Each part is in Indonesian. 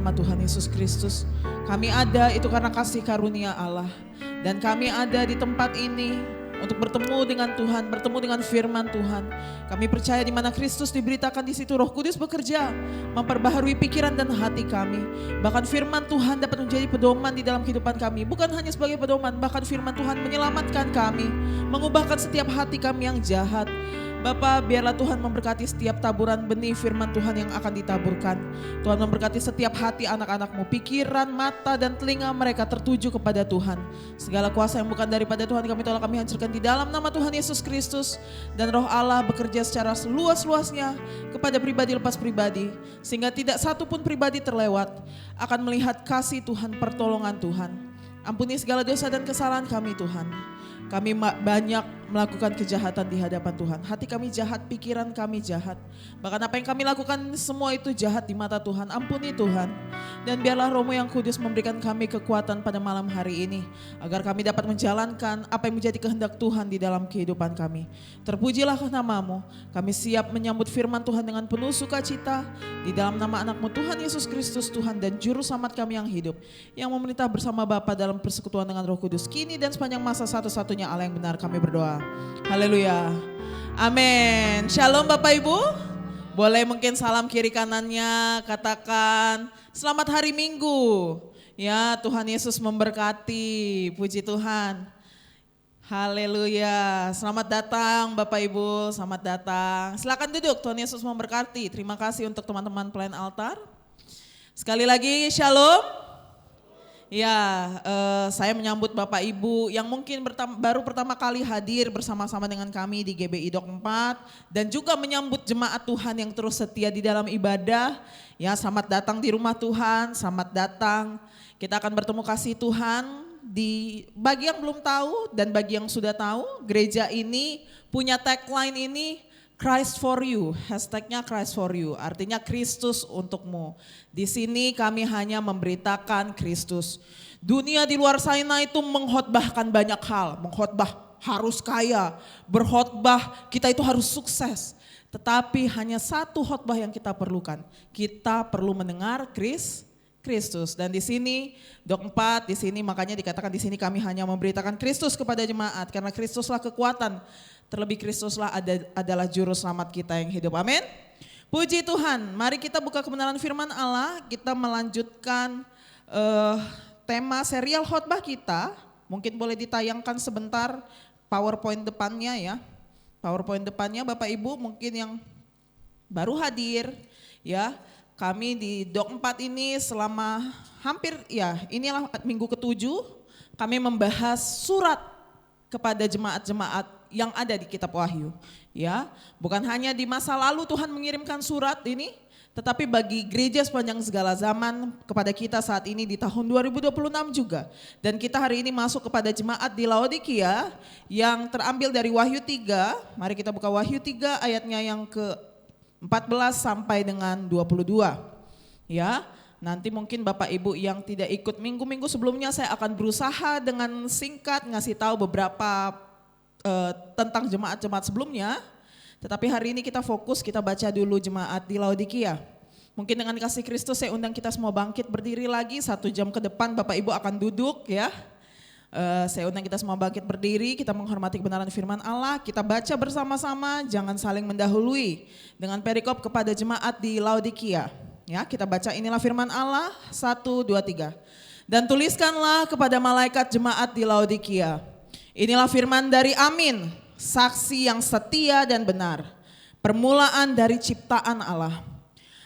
Nama Tuhan Yesus Kristus, kami ada itu karena kasih karunia Allah. Dan kami ada di tempat ini untuk bertemu dengan Tuhan, bertemu dengan firman Tuhan. Kami percaya di mana Kristus diberitakan, di situ Roh Kudus bekerja, memperbaharui pikiran dan hati kami. Bahkan firman Tuhan dapat menjadi pedoman di dalam kehidupan kami. Bukan hanya sebagai pedoman, bahkan firman Tuhan menyelamatkan kami, mengubahkan setiap hati kami yang jahat. Bapa, biarlah Tuhan memberkati setiap taburan benih firman Tuhan yang akan ditaburkan. Tuhan memberkati setiap hati anak-anak-Mu, pikiran, mata, dan telinga mereka tertuju kepada Tuhan. Segala kuasa yang bukan daripada Tuhan kami tolak, kami hancurkan di dalam nama Tuhan Yesus Kristus. Dan Roh Allah bekerja secara seluas-luasnya kepada pribadi lepas pribadi, sehingga tidak satu pun pribadi terlewat akan melihat kasih Tuhan, pertolongan Tuhan. Ampuni segala dosa dan kesalahan kami Tuhan. Kami banyak melakukan kejahatan di hadapan Tuhan. Hati kami jahat, pikiran kami jahat. Bahkan apa yang kami lakukan semua itu jahat di mata Tuhan. Ampuni Tuhan. Dan biarlah Roh-Mu yang kudus memberikan kami kekuatan pada malam hari ini. Agar kami dapat menjalankan apa yang menjadi kehendak Tuhan di dalam kehidupan kami. Terpujilah nama-Mu. Kami siap menyambut firman Tuhan dengan penuh sukacita. Di dalam nama anak-Mu Tuhan Yesus Kristus, Tuhan dan Juru Selamat kami yang hidup. Yang memerintah bersama Bapa dalam persekutuan dengan Roh Kudus. Kini dan sepanjang masa satu-satunya Allah yang benar, kami berdoa. Haleluya. Amin. Shalom Bapak Ibu. Boleh mungkin salam kiri kanannya, katakan selamat hari Minggu. Ya, Tuhan Yesus memberkati. Puji Tuhan. Haleluya. Selamat datang Bapak Ibu, selamat datang. Silakan duduk, Tuhan Yesus memberkati. Terima kasih untuk teman-teman pelayan altar. Sekali lagi shalom. Ya, saya menyambut Bapak Ibu yang mungkin baru pertama kali hadir bersama-sama dengan kami di GBI Dok 4 dan juga menyambut jemaat Tuhan yang terus setia di dalam ibadah. Ya, selamat datang di rumah Tuhan, selamat datang. Kita akan bertemu kasih Tuhan. Bagi yang belum tahu dan bagi yang sudah tahu, gereja ini punya tagline ini, Christ for you, hashtagnya Christ for you, artinya Kristus untukmu. Di sini kami hanya memberitakan Kristus. Dunia di luar sana itu mengkhotbahkan banyak hal, mengkhotbah harus kaya, berkhotbah kita itu harus sukses. Tetapi hanya satu khotbah yang kita perlukan, kita perlu mendengar Kristus. Dan di sini Dok 4 di sini makanya dikatakan di sini kami hanya memberitakan Kristus kepada jemaat karena Kristuslah kekuatan. Terlebih Kristuslah adalah juru selamat kita yang hidup. Amin. Puji Tuhan. Mari kita buka kebenaran firman Allah. Kita melanjutkan tema serial khotbah kita. Mungkin boleh ditayangkan sebentar PowerPoint depannya ya. PowerPoint depannya Bapak Ibu mungkin yang baru hadir ya. Kami di Dok 4 ini selama hampir ya inilah minggu ke-7 kami membahas surat kepada jemaat-jemaat yang ada di kitab Wahyu. Ya, bukan hanya di masa lalu Tuhan mengirimkan surat ini, tetapi bagi gereja sepanjang segala zaman kepada kita saat ini di tahun 2026 juga. Dan kita hari ini masuk kepada jemaat di Laodikia yang terambil dari Wahyu 3. Mari kita buka Wahyu 3 ayatnya yang ke-14 sampai dengan 22. Ya, nanti mungkin Bapak Ibu yang tidak ikut minggu-minggu sebelumnya saya akan berusaha dengan singkat ngasih tahu beberapa tentang jemaat-jemaat sebelumnya. Tetapi hari ini kita fokus, kita baca dulu jemaat di Laodikia. Mungkin dengan kasih Kristus saya undang kita semua bangkit berdiri lagi. 1 jam ke depan Bapak Ibu akan duduk ya. Saya undang kita semua bangkit berdiri, kita menghormati kebenaran firman Allah. Kita baca bersama-sama, jangan saling mendahului. Dengan perikop kepada jemaat di Laodikia. Ya, kita baca inilah firman Allah, 1, 2, 3. Dan tuliskanlah kepada malaikat jemaat di Laodikia. Inilah firman dari Amin, saksi yang setia dan benar, permulaan dari ciptaan Allah.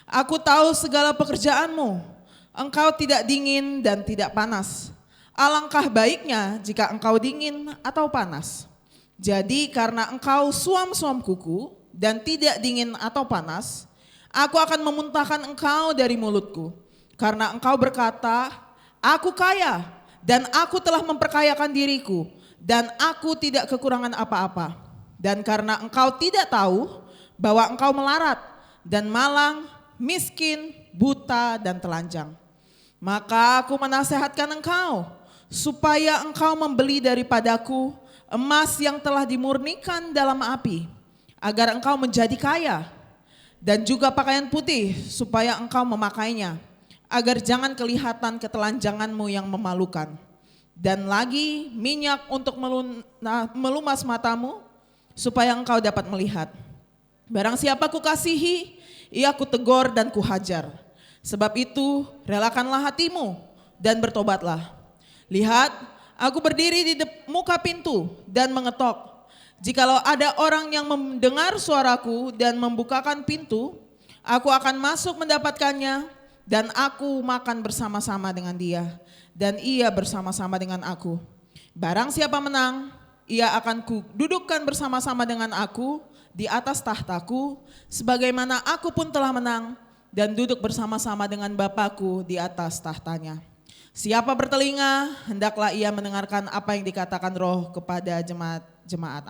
Aku tahu segala pekerjaanmu, engkau tidak dingin dan tidak panas. Alangkah baiknya jika engkau dingin atau panas. Jadi karena engkau suam-suam kuku dan tidak dingin atau panas, aku akan memuntahkan engkau dari mulutku. Karena engkau berkata, aku kaya dan aku telah memperkayakan diriku. Dan aku tidak kekurangan apa-apa. Dan karena engkau tidak tahu bahwa engkau melarat dan malang, miskin, buta dan telanjang. Maka aku menasehatkan engkau supaya engkau membeli daripadaku emas yang telah dimurnikan dalam api. Agar engkau menjadi kaya. Dan juga pakaian putih supaya engkau memakainya. agar jangan kelihatan ketelanjanganmu yang memalukan. Dan lagi minyak untuk melumas matamu, supaya engkau dapat melihat. Barang siapa kukasihi, ia kutegur dan kuhajar. Sebab itu relakanlah hatimu dan bertobatlah. Lihat, aku berdiri di muka pintu dan mengetok. Jikalau ada orang yang mendengar suaraku dan membukakan pintu, aku akan masuk mendapatkannya dan aku makan bersama-sama dengan dia dan ia bersama-sama dengan aku. Barang siapa menang, ia akan kududukkan bersama-sama dengan aku di atas tahtaku, sebagaimana aku pun telah menang dan duduk bersama-sama dengan Bapakku di atas tahtanya. Siapa bertelinga, hendaklah ia mendengarkan apa yang dikatakan Roh kepada jemaat.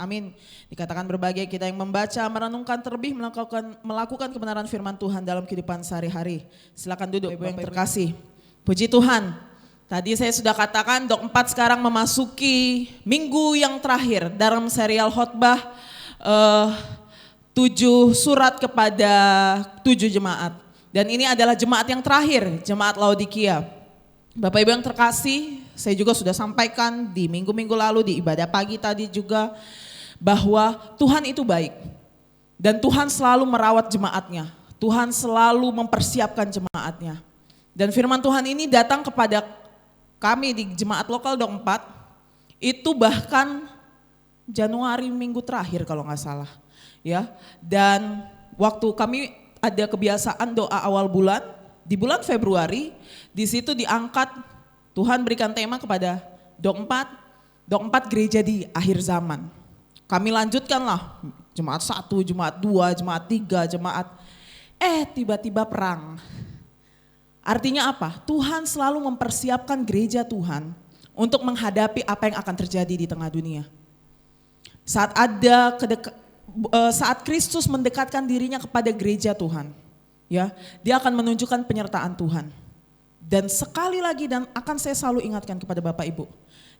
Amin. Dikatakan berbagai kita yang membaca, merenungkan terlebih, melakukan kebenaran firman Tuhan dalam kehidupan sehari-hari. Silakan duduk Ibu yang terkasih. Puji Tuhan. Tadi saya sudah katakan Dok 4 sekarang memasuki minggu yang terakhir dalam serial khotbah 7 surat kepada 7 jemaat. Dan ini adalah jemaat yang terakhir, jemaat Laodikia. Bapak Ibu yang terkasih, saya juga sudah sampaikan di minggu-minggu lalu di ibadah pagi tadi juga bahwa Tuhan itu baik. Dan Tuhan selalu merawat jemaatnya, Tuhan selalu mempersiapkan jemaatnya. Dan firman Tuhan ini datang kepada kami di jemaat lokal Dok 4, itu bahkan Januari minggu terakhir kalau nggak salah. Ya, dan waktu kami ada kebiasaan doa awal bulan, di bulan Februari, di situ diangkat, Tuhan berikan tema kepada Dok 4 gereja di akhir zaman. Kami lanjutkanlah, jemaat 1, jemaat 2, jemaat 3, jemaat, tiba-tiba perang. Artinya apa? Tuhan selalu mempersiapkan gereja Tuhan untuk menghadapi apa yang akan terjadi di tengah dunia. Saat Kristus mendekatkan dirinya kepada gereja Tuhan, ya, dia akan menunjukkan penyertaan Tuhan. Dan sekali lagi dan akan saya selalu ingatkan kepada Bapak Ibu,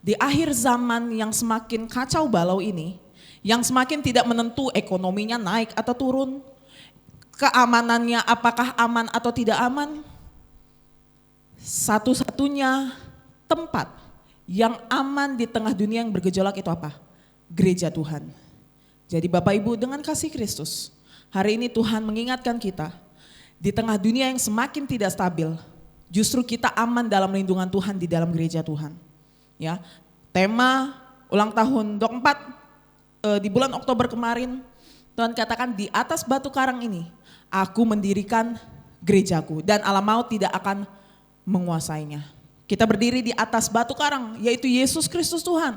di akhir zaman yang semakin kacau balau ini, yang semakin tidak menentu ekonominya naik atau turun, keamanannya apakah aman atau tidak aman, satu-satunya tempat yang aman di tengah dunia yang bergejolak itu apa? Gereja Tuhan. Jadi Bapak Ibu dengan kasih Kristus, hari ini Tuhan mengingatkan kita, di tengah dunia yang semakin tidak stabil, justru kita aman dalam lindungan Tuhan di dalam gereja Tuhan. Ya, tema ulang tahun Dok 4 di bulan Oktober kemarin, Tuhan katakan di atas batu karang ini, aku mendirikan gerejaku dan alam maut tidak akan menguasainya. Kita berdiri di atas batu karang, yaitu Yesus Kristus Tuhan.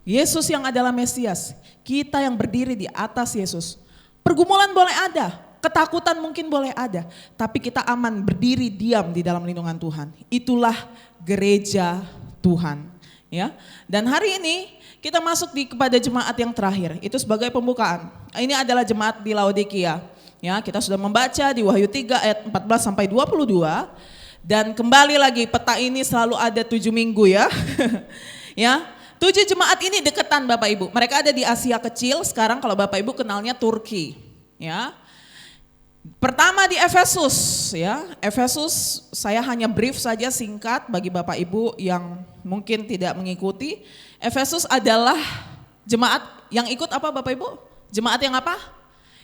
Yesus yang adalah Mesias, kita yang berdiri di atas Yesus. Pergumulan boleh ada, ketakutan mungkin boleh ada, tapi kita aman berdiri diam di dalam lindungan Tuhan. Itulah gereja Tuhan. Ya. Dan hari ini kita masuk kepada jemaat yang terakhir, itu sebagai pembukaan. Ini adalah jemaat di Laodikia. Ya, kita sudah membaca di Wahyu 3 ayat 14 sampai 22. Dan kembali lagi peta ini selalu ada 7 minggu ya. Ya, 7 jemaat ini deketan Bapak Ibu. Mereka ada di Asia kecil, sekarang kalau Bapak Ibu kenalnya Turki. Ya. Pertama di Efesus ya. Efesus saya hanya brief saja singkat bagi Bapak Ibu yang mungkin tidak mengikuti. Efesus adalah jemaat yang ikut apa Bapak Ibu? Jemaat yang apa?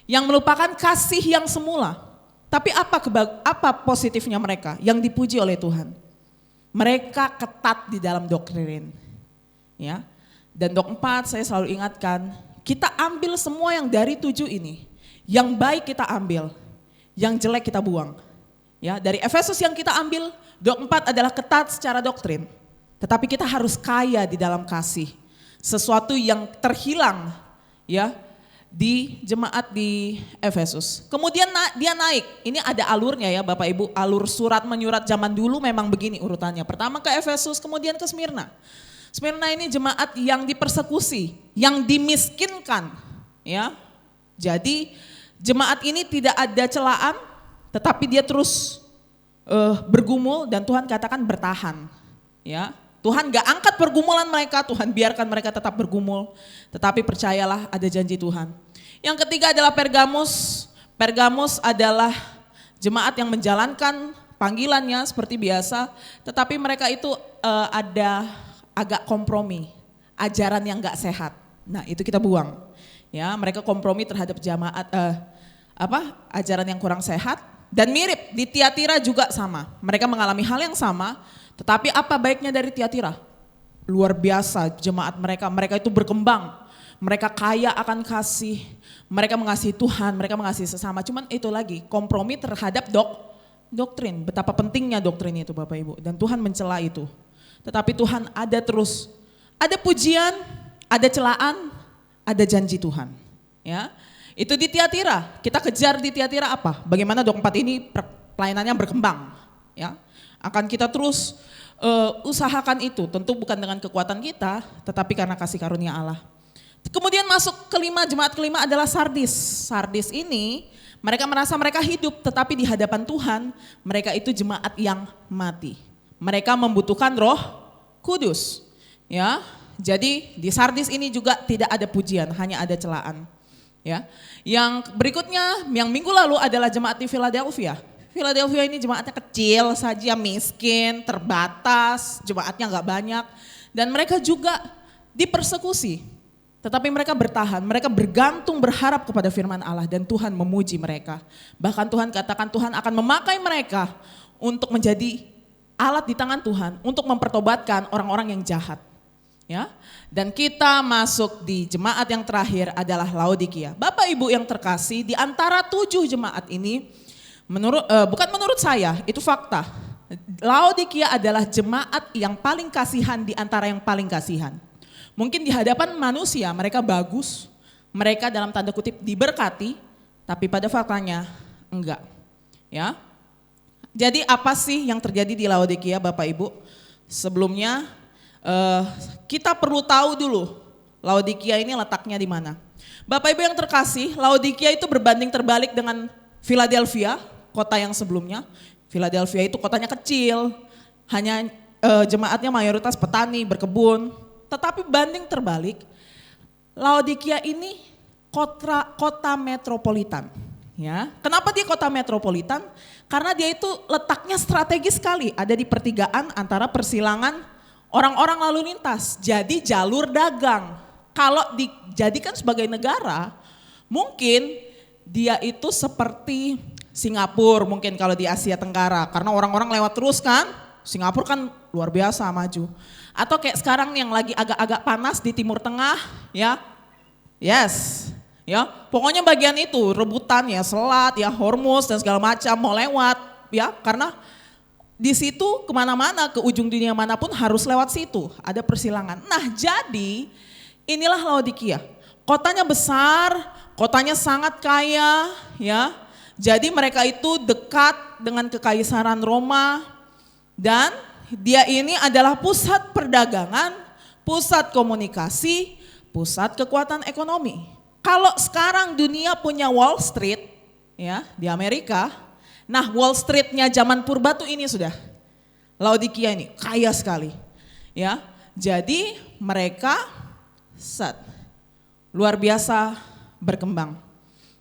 Yang melupakan kasih yang semula. Tapi apa positifnya mereka yang dipuji oleh Tuhan? Mereka ketat di dalam doktrin. Ya. Dan Dok 4 saya selalu ingatkan, kita ambil semua yang dari 7 ini. Yang baik kita ambil, yang jelek kita buang. Ya, dari Efesus yang kita ambil, Dok 4 adalah ketat secara doktrin. Tetapi kita harus kaya di dalam kasih. Sesuatu yang terhilang ya di jemaat di Efesus. Kemudian dia naik, ini ada alurnya ya Bapak Ibu, alur surat menyurat zaman dulu memang begini urutannya. Pertama ke Efesus, kemudian ke Smyrna. Smyrna ini jemaat yang dipersekusi, yang dimiskinkan. Ya, jadi jemaat ini tidak ada celaan, tetapi dia terus bergumul dan Tuhan katakan bertahan. Ya, Tuhan gak angkat pergumulan mereka, Tuhan biarkan mereka tetap bergumul. Tetapi percayalah ada janji Tuhan. Yang ketiga adalah Pergamus. Pergamus adalah jemaat yang menjalankan panggilannya seperti biasa, tetapi mereka itu ada agak kompromi, ajaran yang gak sehat. Nah itu kita buang. Ya, mereka kompromi terhadap jamaat ajaran yang kurang sehat, dan mirip di Tiatira juga sama. Mereka mengalami hal yang sama, tetapi apa baiknya dari Tiatira? Luar biasa jemaat mereka itu berkembang. Mereka kaya akan kasih, mereka mengasihi Tuhan, mereka mengasihi sesama. Cuman itu lagi, kompromi terhadap doktrin. Betapa pentingnya doktrin itu Bapak Ibu, dan Tuhan mencela itu. Tetapi Tuhan ada terus, ada pujian, ada celaan, ada janji Tuhan. Ya, itu di Tiatira. Kita kejar di Tiatira apa? Bagaimana Dok 4 ini pelayanannya berkembang. Ya, akan kita terus usahakan itu. Tentu bukan dengan kekuatan kita, tetapi karena kasih karunia Allah. Kemudian masuk kelima, jemaat kelima adalah Sardis. Sardis ini mereka merasa mereka hidup, tetapi di hadapan Tuhan mereka itu jemaat yang mati. Mereka membutuhkan Roh Kudus. Ya, jadi di Sardis ini juga tidak ada pujian, hanya ada celaan. Ya, yang berikutnya, yang minggu lalu adalah jemaat di Philadelphia. Philadelphia ini jemaatnya kecil saja, miskin, terbatas, jemaatnya nggak banyak, dan mereka juga dipersekusi. Tetapi mereka bertahan, mereka bergantung, berharap kepada firman Allah, dan Tuhan memuji mereka. Bahkan Tuhan katakan Tuhan akan memakai mereka untuk menjadi alat di tangan Tuhan untuk mempertobatkan orang-orang yang jahat. Ya, dan kita masuk di jemaat yang terakhir adalah Laodikia. Bapak Ibu yang terkasih, di antara 7 jemaat ini, bukan menurut saya, itu fakta. Laodikia adalah jemaat yang paling kasihan di antara yang paling kasihan. Mungkin di hadapan manusia mereka bagus, mereka dalam tanda kutip diberkati, tapi pada faktanya enggak. Ya, jadi apa sih yang terjadi di Laodikia Bapak Ibu? Sebelumnya kita perlu tahu dulu Laodikia ini letaknya di mana. Bapak Ibu yang terkasih, Laodikia itu berbanding terbalik dengan Philadelphia, kota yang sebelumnya. Philadelphia itu kotanya kecil, hanya jemaatnya mayoritas petani, berkebun. Tetapi banding terbalik, Laodikia ini kota metropolitan. Ya, kenapa dia kota metropolitan? Karena dia itu letaknya strategis sekali, ada di pertigaan antara persilangan orang-orang lalu lintas, jadi jalur dagang. Kalau dijadikan sebagai negara, mungkin dia itu seperti Singapura mungkin kalau di Asia Tenggara. Karena orang-orang lewat terus kan, Singapura kan luar biasa maju. Atau kayak sekarang yang lagi agak-agak panas di Timur Tengah, ya, yes, ya, pokoknya bagian itu rebutan ya, Selat, ya, Hormuz dan segala macam mau lewat, ya, karena di situ kemana-mana, ke ujung dunia manapun harus lewat situ, ada persilangan. Nah jadi inilah Laodikia, kotanya besar, kotanya sangat kaya, ya. Jadi mereka itu dekat dengan kekaisaran Roma, dan dia ini adalah pusat perdagangan, pusat komunikasi, pusat kekuatan ekonomi. Kalau sekarang dunia punya Wall Street, ya, di Amerika. Nah Wall Street-nya zaman purba tuh ini sudah, Laodikia ini kaya sekali. Ya, jadi mereka luar biasa berkembang.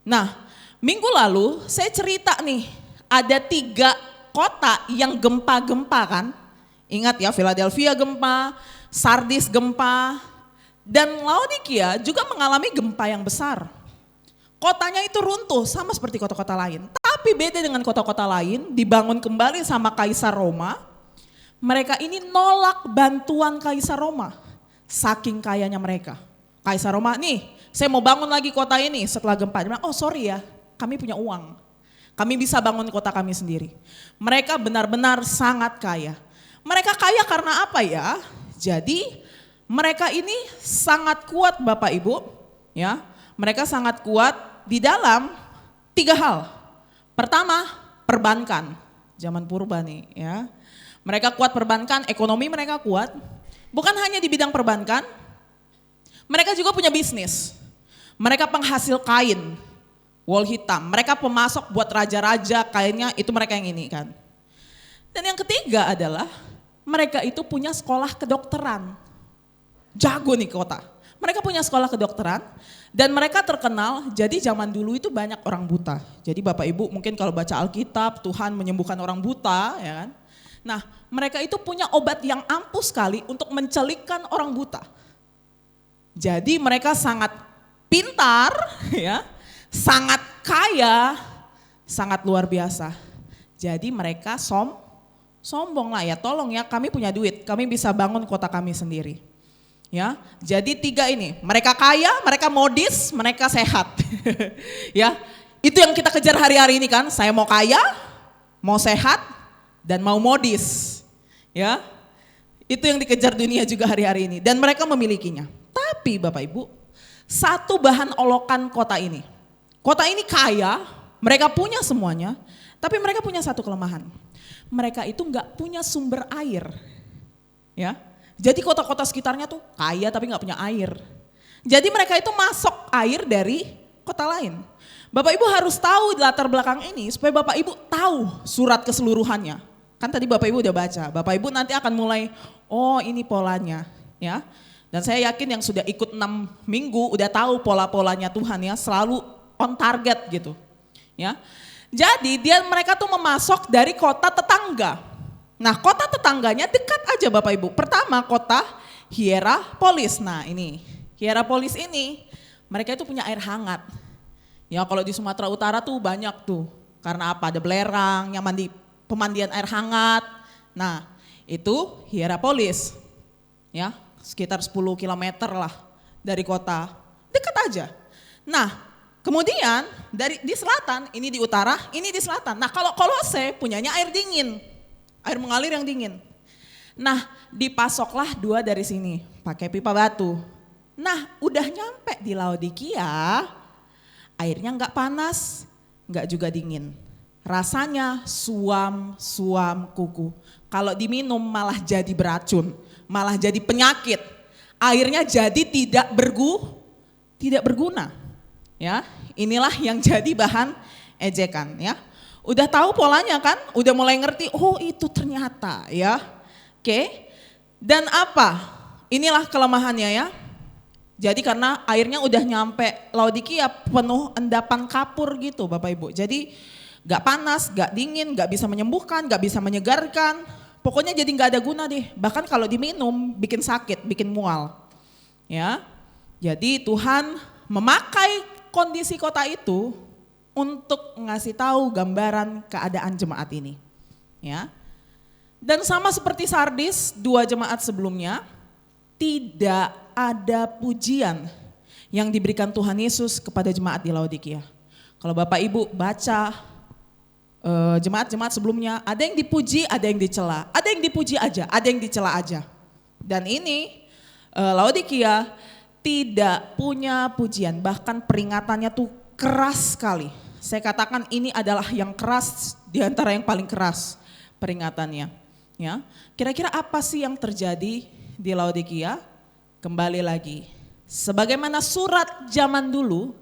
Nah minggu lalu saya cerita nih, ada 3 kota yang gempa-gempa kan. Ingat ya, Philadelphia gempa, Sardis gempa, dan Laodikia juga mengalami gempa yang besar. Kotanya itu runtuh sama seperti kota-kota lain. Tapi beda dengan kota-kota lain, dibangun kembali sama Kaisar Roma. Mereka ini nolak bantuan Kaisar Roma, saking kayanya mereka. Kaisar Roma, nih saya mau bangun lagi kota ini setelah gempa. Dia bilang, oh sorry ya, kami punya uang. Kami bisa bangun kota kami sendiri. Mereka benar-benar sangat kaya. Mereka kaya karena apa ya? Jadi mereka ini sangat kuat Bapak Ibu, ya. Mereka sangat kuat di dalam 3 hal. Pertama, perbankan. Zaman purba nih, ya. Mereka kuat perbankan, ekonomi mereka kuat. Bukan hanya di bidang perbankan, mereka juga punya bisnis. Mereka penghasil kain, wol hitam. Mereka pemasok buat raja-raja, kainnya itu mereka yang ini kan. Dan yang ketiga adalah mereka itu punya sekolah kedokteran. Jago nih kota. Mereka punya sekolah kedokteran dan mereka terkenal, jadi zaman dulu itu banyak orang buta. Jadi Bapak Ibu mungkin kalau baca Alkitab, Tuhan menyembuhkan orang buta, ya kan. Nah, mereka itu punya obat yang ampuh sekali untuk mencelikkan orang buta. Jadi mereka sangat pintar, ya, sangat kaya, sangat luar biasa. Jadi mereka sombong lah ya, tolong ya kami punya duit, kami bisa bangun kota kami sendiri. Ya, jadi 3 ini, mereka kaya, mereka modis, mereka sehat. Ya, itu yang kita kejar hari-hari ini kan, saya mau kaya, mau sehat, dan mau modis. Ya, itu yang dikejar dunia juga hari-hari ini, dan mereka memilikinya. Tapi Bapak Ibu, satu bahan olokan kota ini kaya, mereka punya semuanya, tapi mereka punya satu kelemahan. Mereka itu enggak punya sumber air. Ya. Jadi kota-kota sekitarnya tuh kaya tapi nggak punya air. Jadi mereka itu masuk air dari kota lain. Bapak Ibu harus tahu latar belakang ini supaya Bapak Ibu tahu surat keseluruhannya. Kan tadi Bapak Ibu udah baca. Bapak Ibu nanti akan mulai, oh ini polanya, ya. Dan saya yakin yang sudah ikut 6 minggu udah tahu pola-polanya Tuhan ya, selalu on target gitu. Ya. Jadi mereka tuh memasok dari kota tetangga. Nah, kota tetangganya dekat aja Bapak Ibu. Pertama kota Hierapolis. Nah, ini Hierapolis ini mereka itu punya air hangat. Ya, kalau di Sumatera Utara tuh banyak tuh. Karena apa? Ada belerang, yang pemandian air hangat. Nah, itu Hierapolis. Ya, sekitar 10 km lah dari kota. Dekat aja. Nah, kemudian di selatan, ini di utara, ini di selatan. Nah, kalau Kolose punyanya air dingin. Air mengalir yang dingin. Nah, dipasoklah 2 dari sini, pakai pipa batu. Nah, udah nyampe di Laodikia, airnya enggak panas, enggak juga dingin. Rasanya suam kuku. Kalau diminum malah jadi beracun, malah jadi penyakit. Airnya jadi tidak berguna. Ya, inilah yang jadi bahan ejekan, ya. Udah tahu polanya kan? Udah mulai ngerti, oh itu ternyata ya. Oke. Dan apa? Inilah kelemahannya ya. Jadi karena airnya udah nyampe Laodikia penuh endapan kapur gitu Bapak Ibu. Jadi gak panas, gak dingin, gak bisa menyembuhkan, gak bisa menyegarkan. Pokoknya jadi gak ada guna deh. Bahkan kalau diminum bikin sakit, bikin mual. Ya. Jadi Tuhan memakai kondisi kota itu untuk ngasih tahu gambaran keadaan jemaat ini. Ya. Dan sama seperti Sardis, 2 jemaat sebelumnya, tidak ada pujian yang diberikan Tuhan Yesus kepada jemaat di Laodikia. Kalau Bapak Ibu baca jemaat-jemaat sebelumnya, ada yang dipuji, ada yang dicela. Ada yang dipuji aja, ada yang dicela aja. Dan ini Laodikia tidak punya pujian, bahkan peringatannya tuh keras sekali. Saya katakan ini adalah yang keras di antara yang paling keras peringatannya. Ya, kira-kira apa sih yang terjadi di Laodikia? Kembali lagi, sebagaimana surat zaman dulu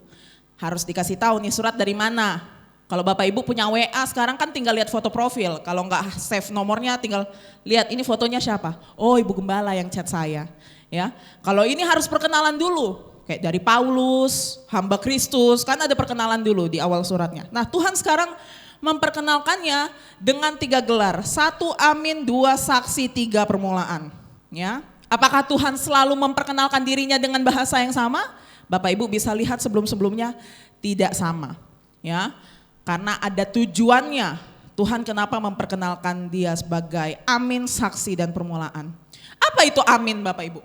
harus dikasih tahu nih surat dari mana. Kalau Bapak Ibu punya WA sekarang kan tinggal lihat foto profil. Kalau nggak save nomornya tinggal lihat ini fotonya siapa. Oh Ibu Gembala yang chat saya. Ya, kalau ini harus perkenalan dulu. Kayak dari Paulus, hamba Kristus, kan ada perkenalan dulu di awal suratnya. Nah Tuhan sekarang memperkenalkannya dengan 3 gelar. 1 amin, 2 saksi, 3 permulaan. Ya. Apakah Tuhan selalu memperkenalkan dirinya dengan bahasa yang sama? Bapak Ibu bisa lihat sebelum-sebelumnya tidak sama. Ya. Karena ada tujuannya. Tuhan kenapa memperkenalkan dia sebagai amin, saksi dan permulaan. Apa itu amin Bapak Ibu?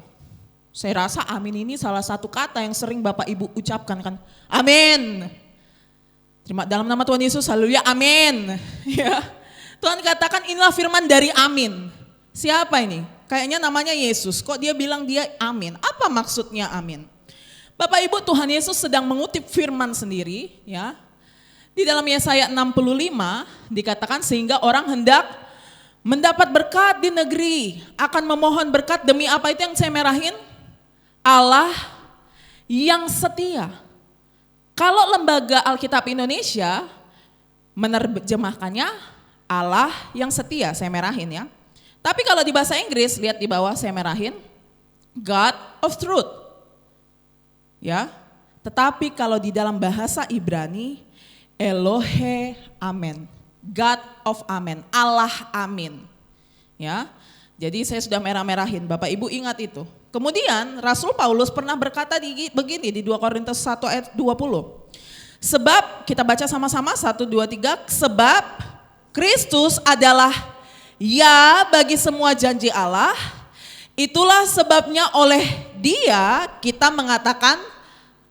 Saya rasa amin ini salah satu kata yang sering Bapak Ibu ucapkan kan. Amin. Dalam nama Tuhan Yesus, haleluya, amin. Ya. Tuhan katakan inilah firman dari amin. Siapa ini? Kayaknya namanya Yesus. Kok dia bilang dia amin? Apa maksudnya amin? Bapak Ibu, Tuhan Yesus sedang mengutip firman sendiri. Ya. Di dalam Yesaya 65 dikatakan sehingga orang hendak mendapat berkat di negeri. Akan memohon berkat demi apa itu yang saya merahin? Allah yang setia. Kalau lembaga Alkitab Indonesia menerjemahkannya Allah yang setia, saya merahin ya. Tapi kalau di bahasa Inggris, lihat di bawah saya merahin, God of Truth. Ya. Tetapi kalau di dalam bahasa Ibrani, Elohe Amen, God of Amen, Allah Amin. Ya. Jadi saya sudah merah-merahin, Bapak Ibu ingat itu. Kemudian Rasul Paulus pernah berkata begini di 2 Korintus 1 ayat 20. Sebab, kita baca sama-sama 1, 2, 3, sebab Kristus adalah ya bagi semua janji Allah, itulah sebabnya oleh Dia kita mengatakan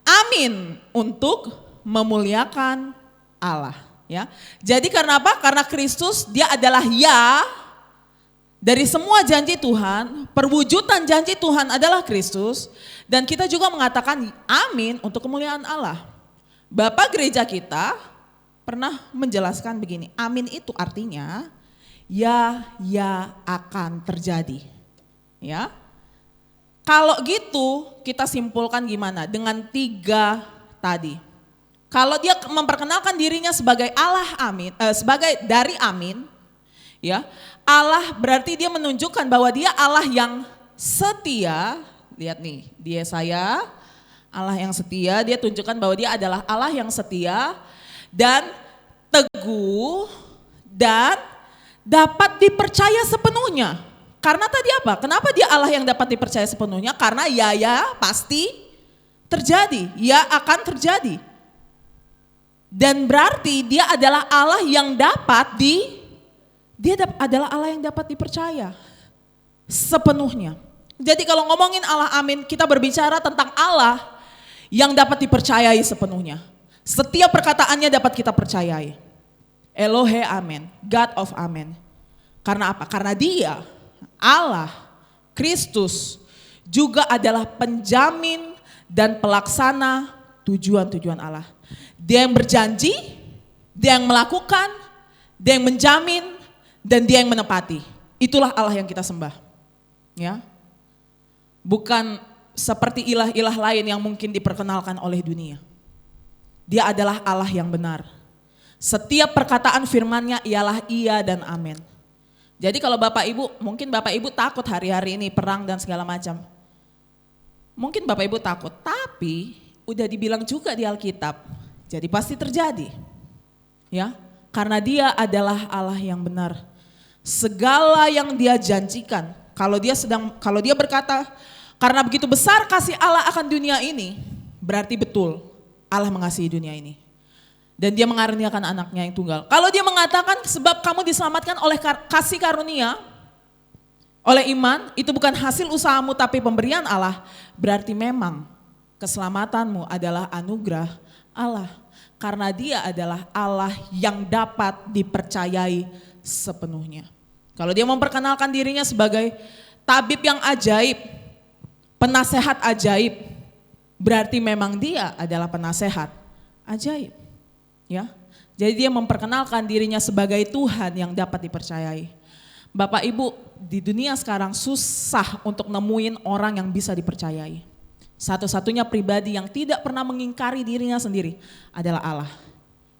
amin untuk memuliakan Allah. Ya. Jadi karena apa? Karena Kristus Dia adalah ya dari semua janji Tuhan, perwujudan janji Tuhan adalah Kristus, dan kita juga mengatakan amin untuk kemuliaan Allah. Bapak gereja kita pernah menjelaskan begini, amin itu artinya ya akan terjadi. Ya. Kalau gitu kita simpulkan gimana? Dengan 3 tadi. Kalau dia memperkenalkan dirinya sebagai Allah amin, sebagai dari amin, ya, Allah berarti dia menunjukkan bahwa dia Allah yang setia. Lihat nih, dia saya Allah yang setia, dia tunjukkan bahwa dia adalah Allah yang setia dan teguh dan dapat dipercaya sepenuhnya. Karena tadi apa? Kenapa dia Allah yang dapat dipercaya sepenuhnya? Karena ya pasti terjadi, ya akan terjadi. Dan berarti dia adalah Allah yang dapat adalah Allah yang dapat dipercaya sepenuhnya. Jadi kalau ngomongin Allah amin, kita berbicara tentang Allah yang dapat dipercayai sepenuhnya. Setiap perkataannya dapat kita percayai. Elohe amen, God of amen. Karena apa? Karena dia, Allah, Kristus juga adalah penjamin dan pelaksana tujuan-tujuan Allah. Dia yang berjanji, dia yang melakukan, dia yang menjamin, dan dia yang menepati. Itulah Allah yang kita sembah. Ya. Bukan seperti ilah-ilah lain yang mungkin diperkenalkan oleh dunia. Dia adalah Allah yang benar. Setiap perkataan firman-Nya ialah iya dan amin. Jadi kalau Bapak Ibu, mungkin Bapak Ibu takut hari-hari ini perang dan segala macam. Mungkin Bapak Ibu takut, tapi udah dibilang juga di Alkitab. Jadi pasti terjadi. Ya, karena dia adalah Allah yang benar. Segala yang dia janjikan, kalau dia berkata, karena begitu besar kasih Allah akan dunia ini, berarti betul Allah mengasihi dunia ini. Dan dia mengaruniakan anaknya yang tunggal. Kalau dia mengatakan sebab kamu diselamatkan oleh kasih karunia, oleh iman, itu bukan hasil usahamu tapi pemberian Allah, berarti memang keselamatanmu adalah anugerah Allah. Karena dia adalah Allah yang dapat dipercayai sepenuhnya. Kalau dia memperkenalkan dirinya sebagai tabib yang ajaib, penasehat ajaib, berarti memang dia adalah penasehat ajaib. Ya, jadi dia memperkenalkan dirinya sebagai Tuhan yang dapat dipercayai. Bapak Ibu, di dunia sekarang susah untuk nemuin orang yang bisa dipercayai. Satu-satunya pribadi yang tidak pernah mengingkari dirinya sendiri adalah Allah.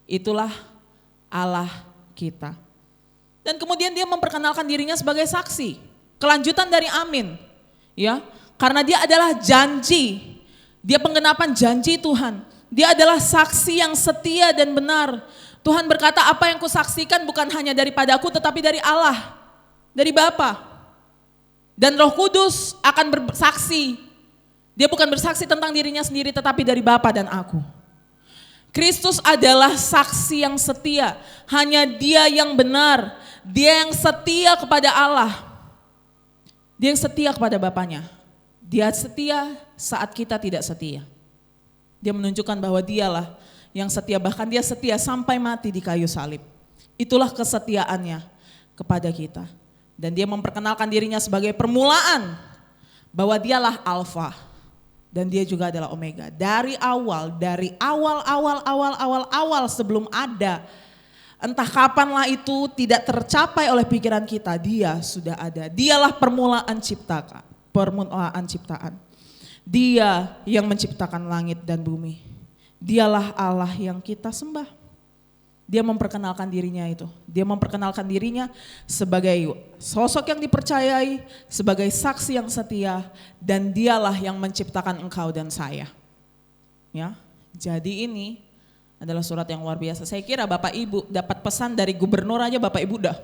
Itulah Allah kita. Dan kemudian dia memperkenalkan dirinya sebagai saksi. Kelanjutan dari amin. Ya, karena dia adalah janji. Dia penggenapan janji Tuhan. Dia adalah saksi yang setia dan benar. Tuhan berkata apa yang kusaksikan bukan hanya daripada aku tetapi dari Allah. Dari Bapa. Dan Roh Kudus akan bersaksi. Dia bukan bersaksi tentang dirinya sendiri tetapi dari Bapa dan aku. Kristus adalah saksi yang setia. Hanya dia yang benar. Dia yang setia kepada Allah. Dia yang setia kepada Bapanya. Dia setia saat kita tidak setia. Dia menunjukkan bahwa dialah yang setia, bahkan dia setia sampai mati di kayu salib. Itulah kesetiaannya kepada kita. Dan dia memperkenalkan dirinya sebagai permulaan, bahwa dialah Alfa dan dia juga adalah Omega. Dari awal sebelum ada, entah kapanlah itu tidak tercapai oleh pikiran kita, dia sudah ada. Dialah permulaan ciptaan. Dia yang menciptakan langit dan bumi. Dialah Allah yang kita sembah. Dia memperkenalkan dirinya itu. Dia memperkenalkan dirinya sebagai sosok yang dipercayai, sebagai saksi yang setia, dan dialah yang menciptakan engkau dan saya. Ya, jadi ini adalah surat yang luar biasa. Saya kira Bapak Ibu dapat pesan dari gubernur aja Bapak Ibu udah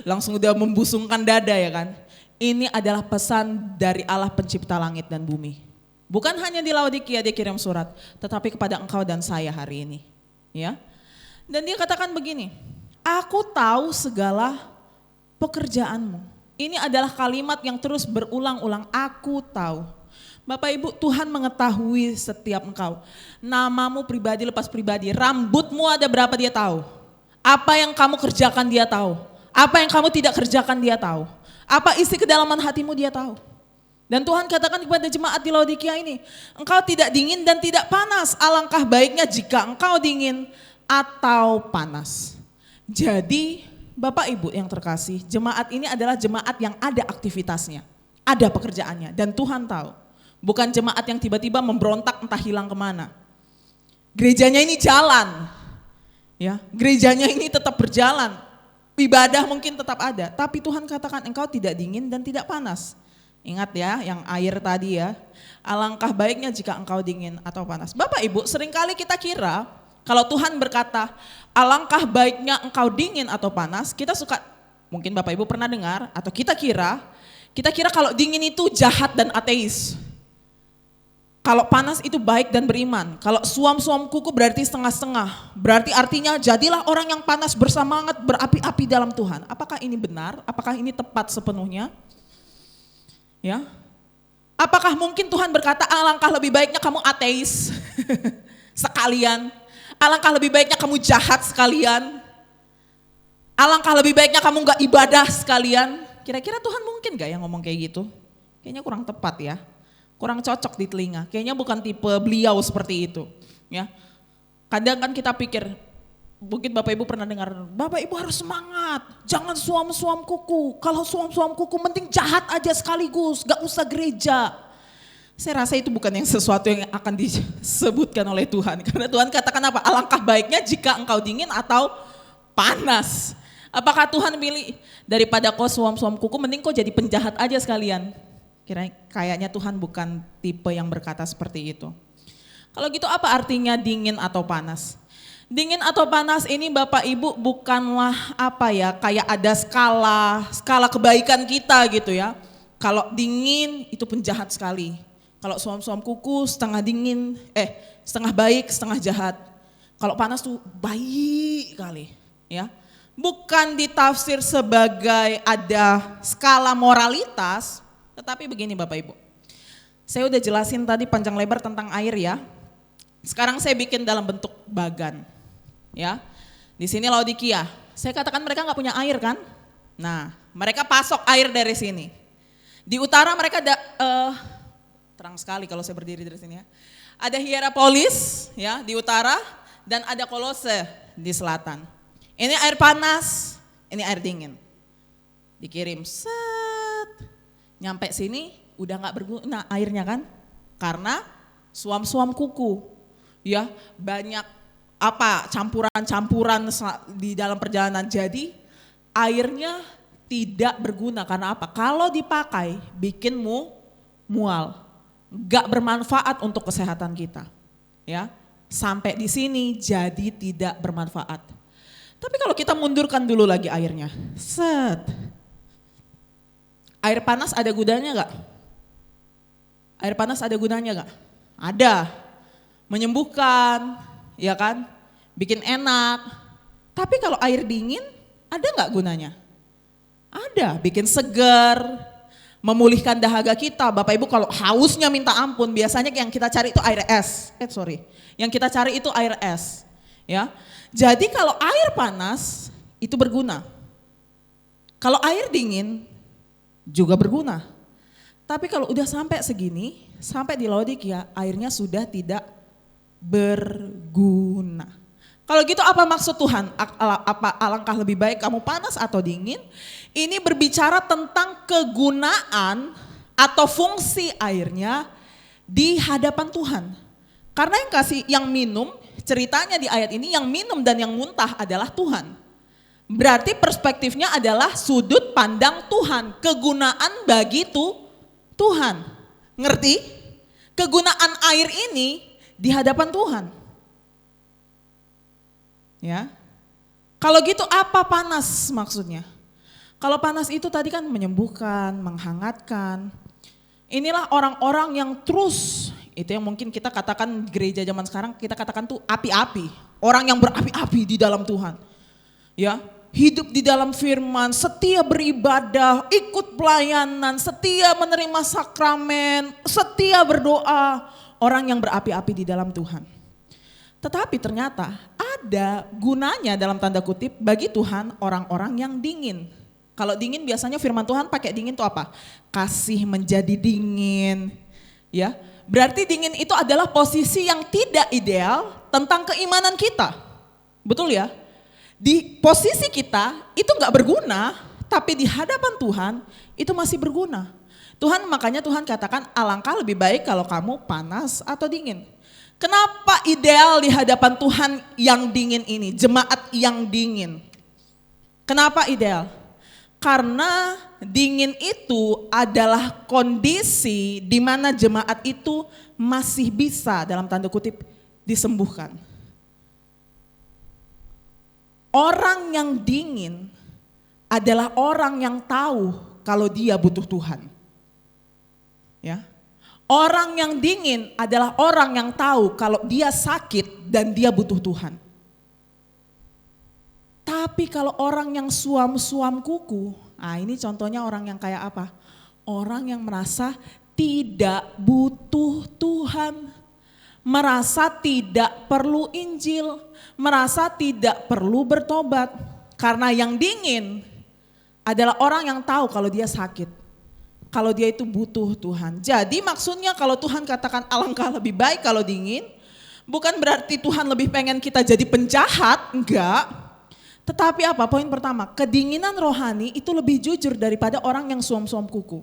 langsung udah membusungkan dada ya kan. Ini adalah pesan dari Allah pencipta langit dan bumi. Bukan hanya di Laodikia dia kirim surat, tetapi kepada engkau dan saya hari ini. Ya. Dan dia katakan begini, aku tahu segala pekerjaanmu. Ini adalah kalimat yang terus berulang-ulang, aku tahu. Bapak Ibu, Tuhan mengetahui setiap engkau. Namamu pribadi lepas pribadi, rambutmu ada berapa dia tahu. Apa yang kamu kerjakan dia tahu. Apa yang kamu tidak kerjakan dia tahu. Apa isi kedalaman hatimu dia tahu. Dan Tuhan katakan kepada jemaat di Laodikia ini, engkau tidak dingin dan tidak panas. Alangkah baiknya jika engkau dingin atau panas. Jadi Bapak Ibu yang terkasih, jemaat ini adalah jemaat yang ada aktivitasnya. Ada pekerjaannya dan Tuhan tahu. Bukan jemaat yang tiba-tiba memberontak entah hilang kemana. Gerejanya ini jalan, ya. Gerejanya ini tetap berjalan. Ibadah mungkin tetap ada, tapi Tuhan katakan engkau tidak dingin dan tidak panas. Ingat ya, yang air tadi ya. Alangkah baiknya jika engkau dingin atau panas. Bapak Ibu, seringkali kita kira kalau Tuhan berkata alangkah baiknya engkau dingin atau panas, kita suka, mungkin Bapak Ibu pernah dengar atau kita kira kalau dingin itu jahat dan ateis. Kalau panas itu baik dan beriman. Kalau suam-suam kuku berarti setengah-setengah. Berarti artinya jadilah orang yang panas bersemangat berapi-api dalam Tuhan. Apakah ini benar? Apakah ini tepat sepenuhnya? Ya. Apakah mungkin Tuhan berkata alangkah lebih baiknya kamu ateis sekalian? Alangkah lebih baiknya kamu jahat sekalian? Alangkah lebih baiknya kamu gak ibadah sekalian? Kira-kira Tuhan mungkin gak yang ngomong kayak gitu? Kayaknya kurang tepat ya. Kurang cocok di telinga, kayaknya bukan tipe beliau seperti itu. Ya, kadang kan kita pikir, mungkin Bapak Ibu pernah dengar, Bapak Ibu harus semangat, jangan suam-suam kuku. Kalau suam-suam kuku mending jahat aja sekaligus, gak usah gereja. Saya rasa itu bukan yang sesuatu yang akan disebutkan oleh Tuhan. Karena Tuhan katakan apa? Alangkah baiknya jika engkau dingin atau panas. Apakah Tuhan pilih daripada kau suam-suam kuku, mending kau jadi penjahat aja sekalian. Kayaknya Tuhan bukan tipe yang berkata seperti itu. Kalau gitu apa artinya dingin atau panas? Dingin atau panas ini Bapak Ibu bukanlah apa ya, kayak ada skala kebaikan kita gitu ya. Kalau dingin itu penjahat sekali. Kalau suam-suam kuku setengah dingin, setengah baik, setengah jahat. Kalau panas tuh baik kali ya. Bukan ditafsir sebagai ada skala moralitas. Tetapi begini Bapak Ibu, saya udah jelasin tadi panjang lebar tentang air ya. Sekarang saya bikin dalam bentuk bagan, ya. Di sini Laodikia, saya katakan mereka nggak punya air kan? Nah, mereka pasok air dari sini. Di utara mereka ada, terang sekali kalau saya berdiri dari sini ya. Ada Hierapolis ya di utara dan ada Kolose di selatan. Ini air panas, ini air dingin. Dikirim nyampe sini udah gak berguna airnya kan, karena suam-suam kuku, ya banyak apa campuran-campuran di dalam perjalanan, jadi airnya tidak berguna karena apa? Kalau dipakai bikinmu mual, gak bermanfaat untuk kesehatan kita, ya sampai di sini jadi tidak bermanfaat. Tapi kalau kita mundurkan dulu lagi airnya, air panas ada gunanya gak? Air panas ada gunanya gak? Ada. Menyembuhkan, ya kan? Bikin enak. Tapi kalau air dingin, ada gak gunanya? Ada, bikin segar, memulihkan dahaga kita. Bapak Ibu kalau hausnya minta ampun, biasanya yang kita cari itu air es. Yang kita cari itu air es. Ya. Jadi kalau air panas, itu berguna. Kalau air dingin, juga berguna. Tapi kalau udah sampai segini, sampai di Laodikia, airnya sudah tidak berguna. Kalau gitu apa maksud Tuhan? Apa alangkah lebih baik kamu panas atau dingin? Ini berbicara tentang kegunaan atau fungsi airnya di hadapan Tuhan. Karena yang minum, ceritanya di ayat ini yang minum dan yang muntah adalah Tuhan. Berarti perspektifnya adalah sudut pandang Tuhan, kegunaan bagi Tuhan. Ngerti? kegunaan air ini di hadapan Tuhan. Ya. Kalau gitu apa panas maksudnya? Kalau panas itu tadi kan menyembuhkan, menghangatkan. Inilah orang-orang yang terus, itu yang mungkin kita katakan gereja zaman sekarang, kita katakan tuh api-api. Orang yang berapi-api di dalam Tuhan. Ya, hidup di dalam firman, setia beribadah, ikut pelayanan, setia menerima sakramen, setia berdoa. Orang yang berapi-api di dalam Tuhan. Tetapi ternyata ada gunanya dalam tanda kutip bagi Tuhan orang-orang yang dingin. Kalau dingin biasanya firman Tuhan pakai dingin itu apa? Kasih menjadi dingin. Ya, berarti dingin itu adalah posisi yang tidak ideal tentang keimanan kita. Betul ya? Di posisi kita itu gak berguna, tapi di hadapan Tuhan itu masih berguna. Makanya Tuhan katakan alangkah lebih baik kalau kamu panas atau dingin. Kenapa ideal di hadapan Tuhan yang dingin ini, jemaat yang dingin? Kenapa ideal? Karena dingin itu adalah kondisi di mana jemaat itu masih bisa dalam tanda kutip disembuhkan. Orang yang dingin adalah orang yang tahu kalau dia butuh Tuhan. Ya. Orang yang dingin adalah orang yang tahu kalau dia sakit dan dia butuh Tuhan. Tapi kalau orang yang suam-suam kuku, ini contohnya orang yang kayak apa? Orang yang merasa tidak butuh Tuhan, merasa tidak perlu Injil, merasa tidak perlu bertobat. Karena yang dingin adalah orang yang tahu kalau dia sakit. Kalau dia itu butuh Tuhan. Jadi maksudnya kalau Tuhan katakan alangkah lebih baik kalau dingin, bukan berarti Tuhan lebih pengen kita jadi penjahat, enggak. Tetapi apa poin pertama, kedinginan rohani itu lebih jujur daripada orang yang suam-suam kuku.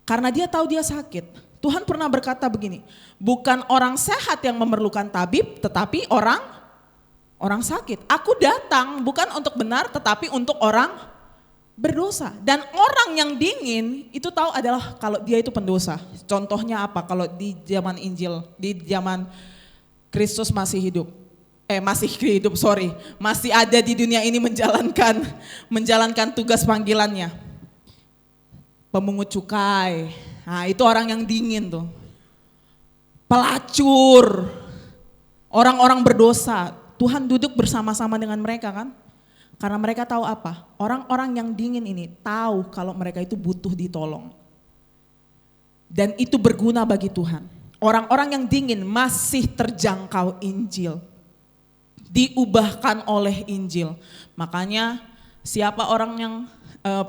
Karena dia tahu dia sakit. Tuhan pernah berkata begini, bukan orang sehat yang memerlukan tabib, tetapi orang sakit. Aku datang bukan untuk benar tetapi untuk orang berdosa. Dan orang yang dingin itu tahu adalah kalau dia itu pendosa. Contohnya apa? Kalau di zaman Injil, di zaman Kristus masih hidup. Masih ada di dunia ini menjalankan tugas panggilannya. Pemungut cukai. Nah, itu orang yang dingin tuh. Pelacur. Orang-orang berdosa. Tuhan duduk bersama-sama dengan mereka kan? Karena mereka tahu apa? Orang-orang yang dingin ini tahu kalau mereka itu butuh ditolong. Dan itu berguna bagi Tuhan. Orang-orang yang dingin masih terjangkau Injil. Diubahkan oleh Injil. Makanya siapa orang yang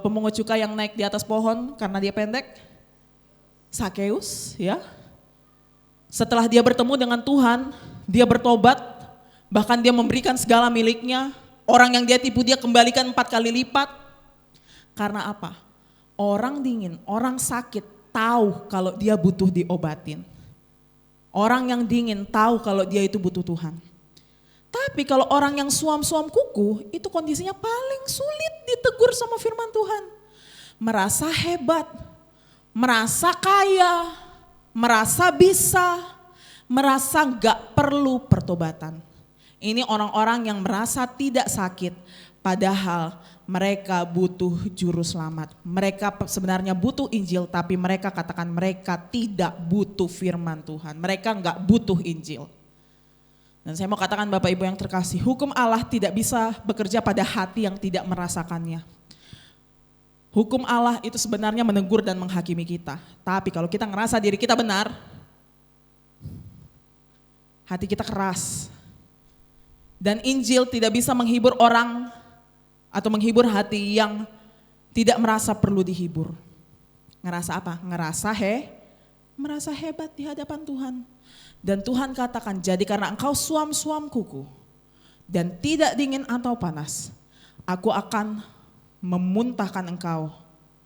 pemungut cukai yang naik di atas pohon karena dia pendek? Sakeus, ya. Setelah dia bertemu dengan Tuhan, dia bertobat, bahkan dia memberikan segala miliknya. Orang yang dia tipu dia kembalikan 4 kali lipat. Karena apa? Orang dingin, orang sakit tahu kalau dia butuh diobatin. Orang yang dingin tahu kalau dia itu butuh Tuhan. Tapi kalau orang yang suam-suam kuku itu kondisinya paling sulit ditegur sama firman Tuhan. Merasa hebat, merasa kaya, merasa bisa, merasa gak perlu pertobatan. Ini orang-orang yang merasa tidak sakit, padahal mereka butuh juru selamat. Mereka sebenarnya butuh Injil, tapi mereka katakan mereka tidak butuh firman Tuhan. Mereka enggak butuh Injil. Dan saya mau katakan Bapak Ibu yang terkasih, hukum Allah tidak bisa bekerja pada hati yang tidak merasakannya. Hukum Allah itu sebenarnya menegur dan menghakimi kita. Tapi kalau kita ngerasa diri kita benar, hati kita keras. Dan Injil tidak bisa menghibur orang atau menghibur hati yang tidak merasa perlu dihibur. Ngerasa apa? Merasa hebat di hadapan Tuhan. Dan Tuhan katakan, jadi karena engkau suam-suam kuku dan tidak dingin atau panas, aku akan memuntahkan engkau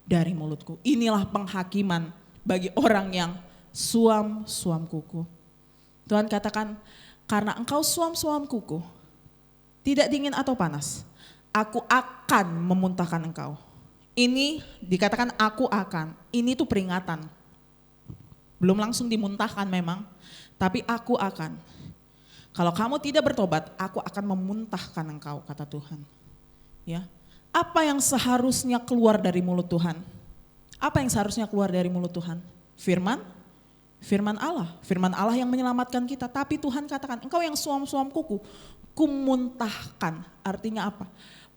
dari mulutku. Inilah penghakiman bagi orang yang suam-suam kuku. Tuhan katakan, karena engkau suam-suam kuku, tidak dingin atau panas, aku akan memuntahkan engkau. Ini dikatakan aku akan, ini tuh peringatan. Belum langsung dimuntahkan memang, tapi aku akan. Kalau kamu tidak bertobat, aku akan memuntahkan engkau, kata Tuhan. Ya. Apa yang seharusnya keluar dari mulut Tuhan? Apa yang seharusnya keluar dari mulut Tuhan? Firman Allah yang menyelamatkan kita. Tapi Tuhan katakan, engkau yang suam-suam kuku, kumuntahkan. Artinya apa?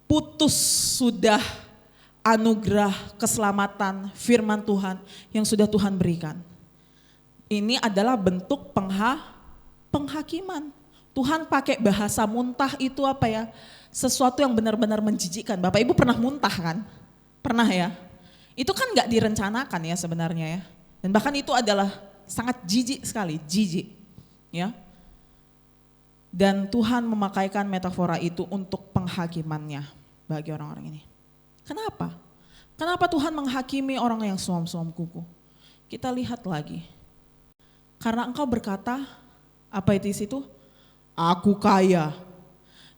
Putus sudah anugerah keselamatan firman Tuhan yang sudah Tuhan berikan. Ini adalah bentuk penghakiman. Tuhan pakai bahasa muntah itu apa ya? Sesuatu yang benar-benar menjijikkan. Bapak Ibu pernah muntah kan? Pernah ya? Itu kan gak direncanakan ya sebenarnya ya. Dan bahkan itu adalah sangat jijik sekali, jijik. Ya. Dan Tuhan memakaikan metafora itu untuk penghakimannya bagi orang-orang ini. Kenapa? Kenapa Tuhan menghakimi orang yang suam-suam kuku? Kita lihat lagi. Karena engkau berkata, apa itu di situ? Aku kaya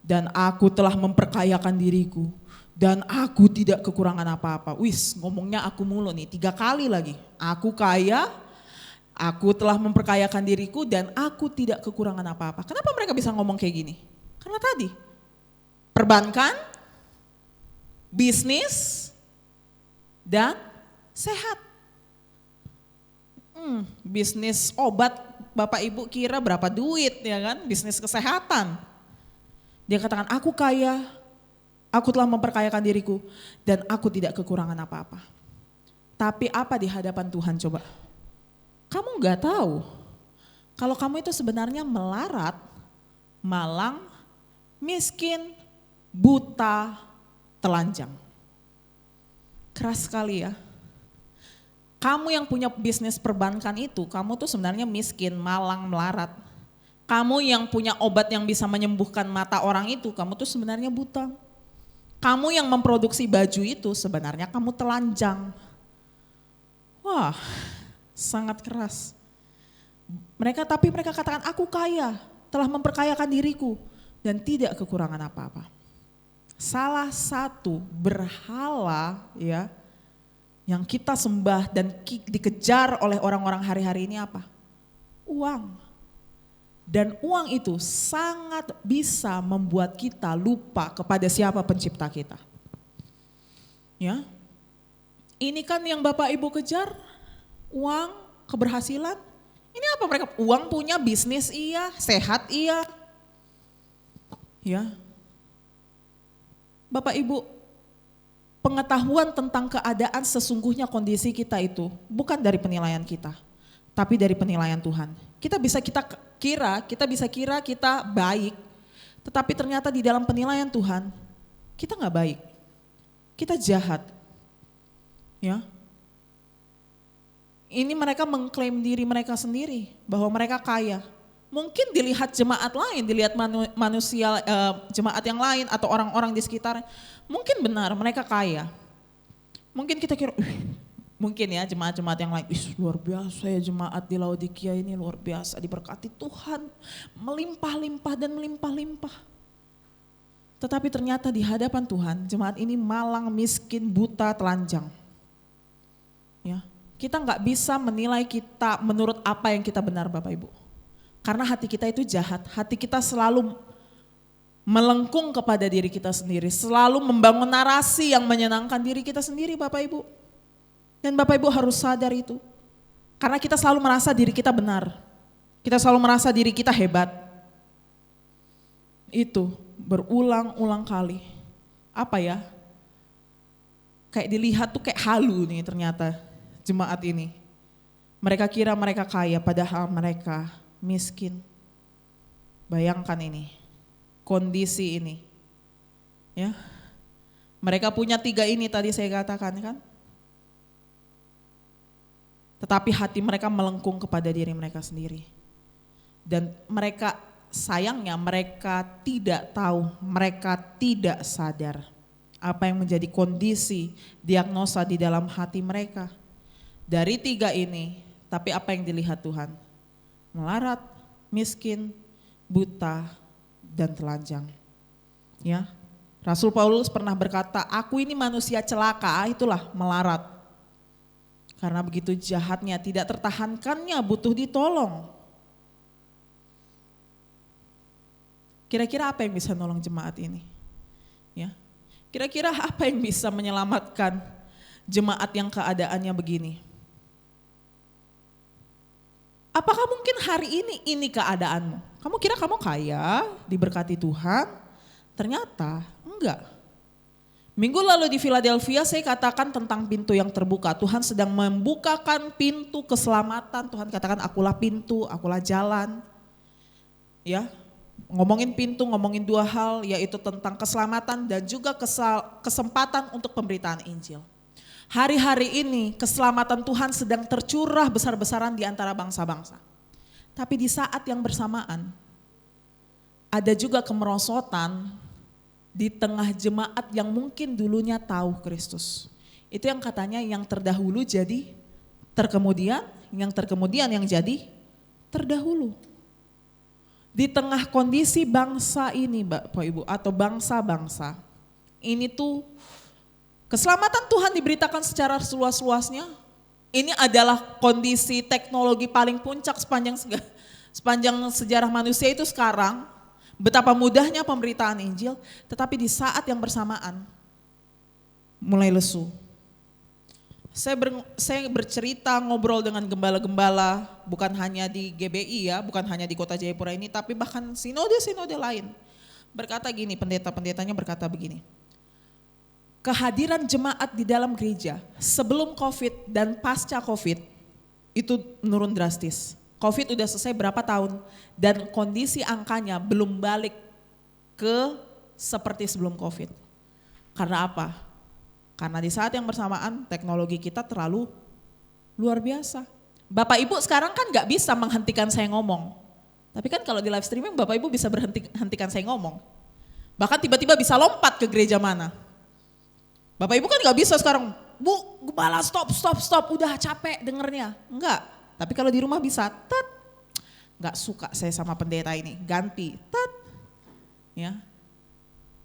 dan aku telah memperkayakan diriku dan aku tidak kekurangan apa-apa. Wis, ngomongnya aku mulu nih 3 kali lagi. Aku kaya, aku telah memperkayakan diriku dan aku tidak kekurangan apa-apa. Kenapa mereka bisa ngomong kayak gini? Karena tadi perbankan, bisnis, dan sehat. Bisnis obat, Bapak Ibu kira berapa duit ya kan? Bisnis kesehatan. Dia katakan, aku kaya, aku telah memperkayakan diriku dan aku tidak kekurangan apa-apa. Tapi apa di hadapan Tuhan coba? Kamu gak tahu kalau kamu itu sebenarnya melarat, malang, miskin, buta, telanjang. Keras sekali ya. Kamu yang punya bisnis perbankan itu, kamu tuh sebenarnya miskin, malang, melarat. Kamu yang punya obat yang bisa menyembuhkan mata orang itu, kamu tuh sebenarnya buta. Kamu yang memproduksi baju itu, sebenarnya kamu telanjang. Wah, sangat keras. Tapi mereka katakan, aku kaya, telah memperkayakan diriku, dan tidak kekurangan apa-apa. Salah satu berhala ya, yang kita sembah dan dikejar oleh orang-orang hari-hari ini apa? Uang. Dan uang itu sangat bisa membuat kita lupa kepada siapa pencipta kita. Ya. Ini kan yang Bapak Ibu kejar, uang, keberhasilan. Ini apa mereka? Uang punya, bisnis iya, sehat iya. Ya. Bapak Ibu, pengetahuan tentang keadaan sesungguhnya kondisi kita itu bukan dari penilaian kita, tapi dari penilaian Tuhan. Kita bisa kira kita baik, tetapi ternyata di dalam penilaian Tuhan kita nggak baik, kita jahat. Ya, ini mereka mengklaim diri mereka sendiri bahwa mereka kaya. Mungkin dilihat jemaat lain, dilihat manusia, jemaat yang lain atau orang-orang di sekitar, mungkin benar mereka kaya. Mungkin kita kira, mungkin ya jemaat-jemaat yang lain, luar biasa ya jemaat di Laodikia ini, luar biasa diberkati Tuhan, melimpah-limpah dan melimpah-limpah. Tetapi ternyata di hadapan Tuhan, jemaat ini malang, miskin, buta, telanjang. Ya, kita nggak bisa menilai kita menurut apa yang kita benar Bapak Ibu. Karena hati kita itu jahat, hati kita selalu melengkung kepada diri kita sendiri, selalu membangun narasi yang menyenangkan diri kita sendiri Bapak Ibu. Dan Bapak Ibu harus sadar itu. Karena kita selalu merasa diri kita benar, kita selalu merasa diri kita hebat. Itu berulang-ulang kali. Apa ya? Kayak dilihat tuh kayak halu nih ternyata jemaat ini. Mereka kira mereka kaya padahal mereka miskin. Bayangkan ini, kondisi ini. Ya. Mereka punya 3 ini tadi saya katakan kan. Tetapi hati mereka melengkung kepada diri mereka sendiri. Dan mereka sayangnya mereka tidak tahu, mereka tidak sadar apa yang menjadi kondisi diagnosa di dalam hati mereka. Dari 3 ini, tapi apa yang dilihat Tuhan? Melarat, miskin, buta, dan telanjang. Ya, Rasul Paulus pernah berkata, aku ini manusia celaka, itulah melarat. Karena begitu jahatnya, tidak tertahankannya, butuh ditolong. Kira-kira apa yang bisa nolong jemaat ini? Ya. Kira-kira apa yang bisa menyelamatkan jemaat yang keadaannya begini? Apakah mungkin hari ini keadaanmu? Kamu kira kamu kaya, diberkati Tuhan? Ternyata enggak. Minggu lalu di Philadelphia saya katakan tentang pintu yang terbuka. Tuhan sedang membukakan pintu keselamatan. Tuhan katakan akulah pintu, akulah jalan. Ya, ngomongin pintu, ngomongin dua hal, yaitu tentang keselamatan dan juga kesempatan untuk pemberitaan Injil. Hari-hari ini keselamatan Tuhan sedang tercurah besar-besaran di antara bangsa-bangsa. Tapi di saat yang bersamaan ada juga kemerosotan di tengah jemaat yang mungkin dulunya tahu Kristus. Itu yang katanya yang terdahulu jadi terkemudian, yang terkemudian yang jadi terdahulu. Di tengah kondisi bangsa ini Bapak Ibu atau bangsa-bangsa, ini tuh keselamatan Tuhan diberitakan secara seluas-luasnya. Ini adalah kondisi teknologi paling puncak sepanjang sejarah manusia itu sekarang. Betapa mudahnya pemberitaan Injil, tetapi di saat yang bersamaan mulai lesu. Saya bercerita ngobrol dengan gembala-gembala, bukan hanya di GBI ya, bukan hanya di Kota Jayapura ini, tapi bahkan sinode-sinode lain. Berkata gini, pendeta-pendetanya berkata begini, kehadiran jemaat di dalam gereja sebelum COVID dan pasca COVID itu menurun drastis. COVID udah selesai berapa tahun dan kondisi angkanya belum balik ke seperti sebelum COVID. Karena apa? Karena di saat yang bersamaan teknologi kita terlalu luar biasa. Bapak Ibu sekarang kan gak bisa menghentikan saya ngomong. Tapi kan kalau di live streaming Bapak Ibu bisa berhentikan saya ngomong. Bahkan tiba-tiba bisa lompat ke gereja mana. Bapak Ibu kan gak bisa sekarang, Bu, gembala stop, udah capek dengernya. Enggak. Tapi kalau di rumah bisa, nggak suka saya sama pendeta ini, ganti, ya,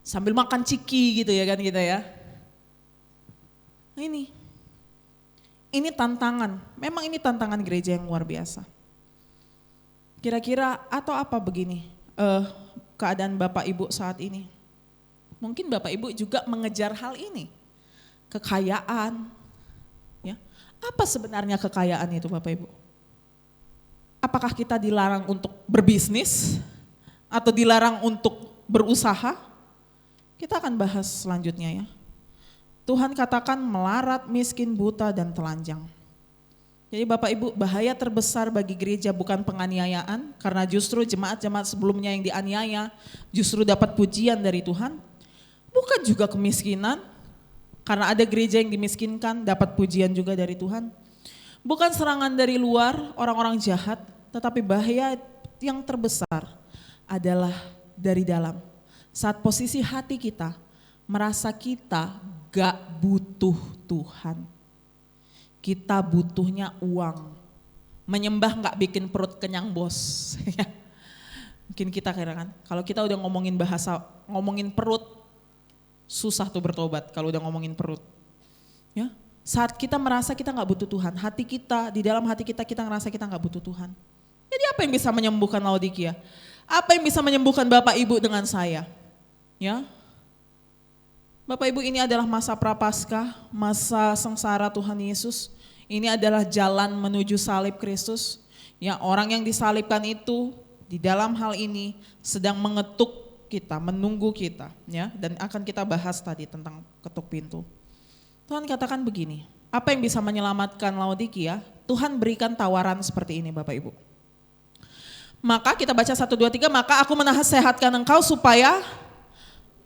sambil makan ciki gitu ya kan kita ya. Nah ini tantangan, memang ini tantangan gereja yang luar biasa. Kira-kira atau apa begini keadaan Bapak Ibu saat ini? Mungkin Bapak Ibu juga mengejar hal ini, kekayaan, ya. Apa sebenarnya kekayaan itu Bapak Ibu? Apakah kita dilarang untuk berbisnis atau dilarang untuk berusaha? Kita akan bahas selanjutnya ya. Tuhan katakan melarat, miskin, buta, dan telanjang. Jadi Bapak Ibu, bahaya terbesar bagi gereja bukan penganiayaan, karena justru jemaat-jemaat sebelumnya yang dianiaya justru dapat pujian dari Tuhan. Bukan juga kemiskinan, karena ada gereja yang dimiskinkan dapat pujian juga dari Tuhan. Bukan serangan dari luar, orang-orang jahat, tetapi bahaya yang terbesar adalah dari dalam. Saat posisi hati kita merasa kita gak butuh Tuhan. Kita butuhnya uang. Menyembah gak bikin perut kenyang bos. Mungkin kita kira kan, kalau kita udah ngomongin perut, susah tuh bertobat kalau udah ngomongin perut. Ya. Saat kita merasa kita gak butuh Tuhan, hati kita, di dalam hati kita ngerasa kita gak butuh Tuhan. Jadi apa yang bisa menyembuhkan Laodikia? Apa yang bisa menyembuhkan Bapak Ibu dengan saya? Ya, Bapak Ibu, ini adalah masa prapaskah, masa sengsara Tuhan Yesus. Ini adalah jalan menuju salib Kristus. Ya, orang yang disalibkan itu di dalam hal ini sedang mengetuk kita, menunggu kita. Ya, dan akan kita bahas tadi tentang ketuk pintu. Tuhan katakan begini, apa yang bisa menyelamatkan Laodikia? Tuhan berikan tawaran seperti ini Bapak Ibu. Maka kita baca 1, 2, 3, maka aku menasehatkan engkau supaya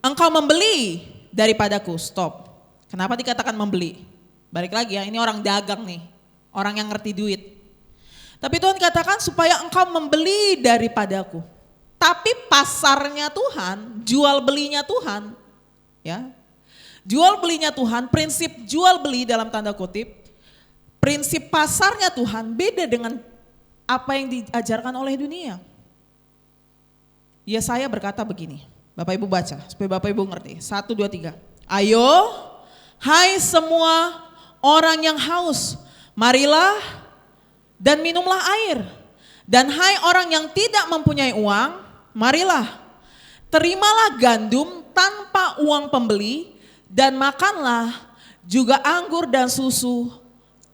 engkau membeli daripadaku. Stop. Kenapa dikatakan membeli? Balik lagi ya, ini orang dagang nih, orang yang ngerti duit. Tapi Tuhan katakan supaya engkau membeli daripadaku. Tapi pasarnya Tuhan, jual belinya Tuhan, ya. Jual belinya Tuhan, prinsip jual beli dalam tanda kutip, prinsip pasarnya Tuhan beda dengan apa yang diajarkan oleh dunia. Yesaya berkata begini, Bapak Ibu baca supaya Bapak Ibu ngerti. 1, 2, 3. Ayo, hai semua orang yang haus, Marilah dan minumlah air. Dan hai orang yang tidak mempunyai uang, marilah, terimalah gandum tanpa uang pembeli dan makanlah juga anggur dan susu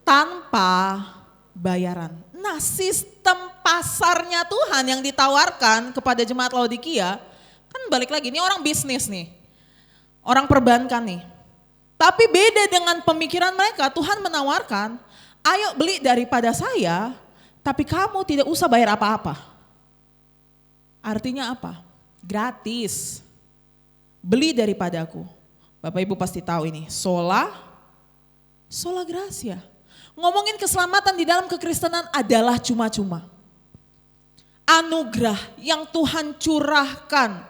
tanpa bayaran. Nah, sistem pasarnya Tuhan yang ditawarkan kepada jemaat Laodikia, kan balik lagi, ini orang bisnis nih, orang perbankan nih. Tapi beda dengan pemikiran mereka, Tuhan menawarkan, ayo beli daripada saya, tapi kamu tidak usah bayar apa-apa. Artinya apa? Gratis. Beli daripadaku. Bapak Ibu pasti tahu ini, sola gracia. Ngomongin keselamatan di dalam kekristenan adalah cuma-cuma. Anugerah yang Tuhan curahkan.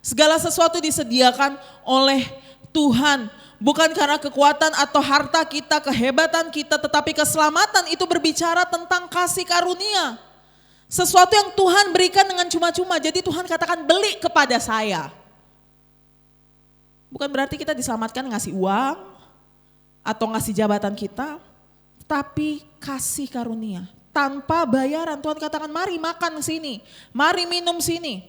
Segala sesuatu disediakan oleh Tuhan. Bukan karena kekuatan atau harta kita, kehebatan kita, tetapi keselamatan itu berbicara tentang kasih karunia. Sesuatu yang Tuhan berikan dengan cuma-cuma. Jadi Tuhan katakan beli kepada saya. Bukan berarti kita diselamatkan ngasih uang atau ngasih jabatan kita. Tapi kasih karunia. Tanpa bayaran. Tuhan katakan mari makan sini. Mari minum sini.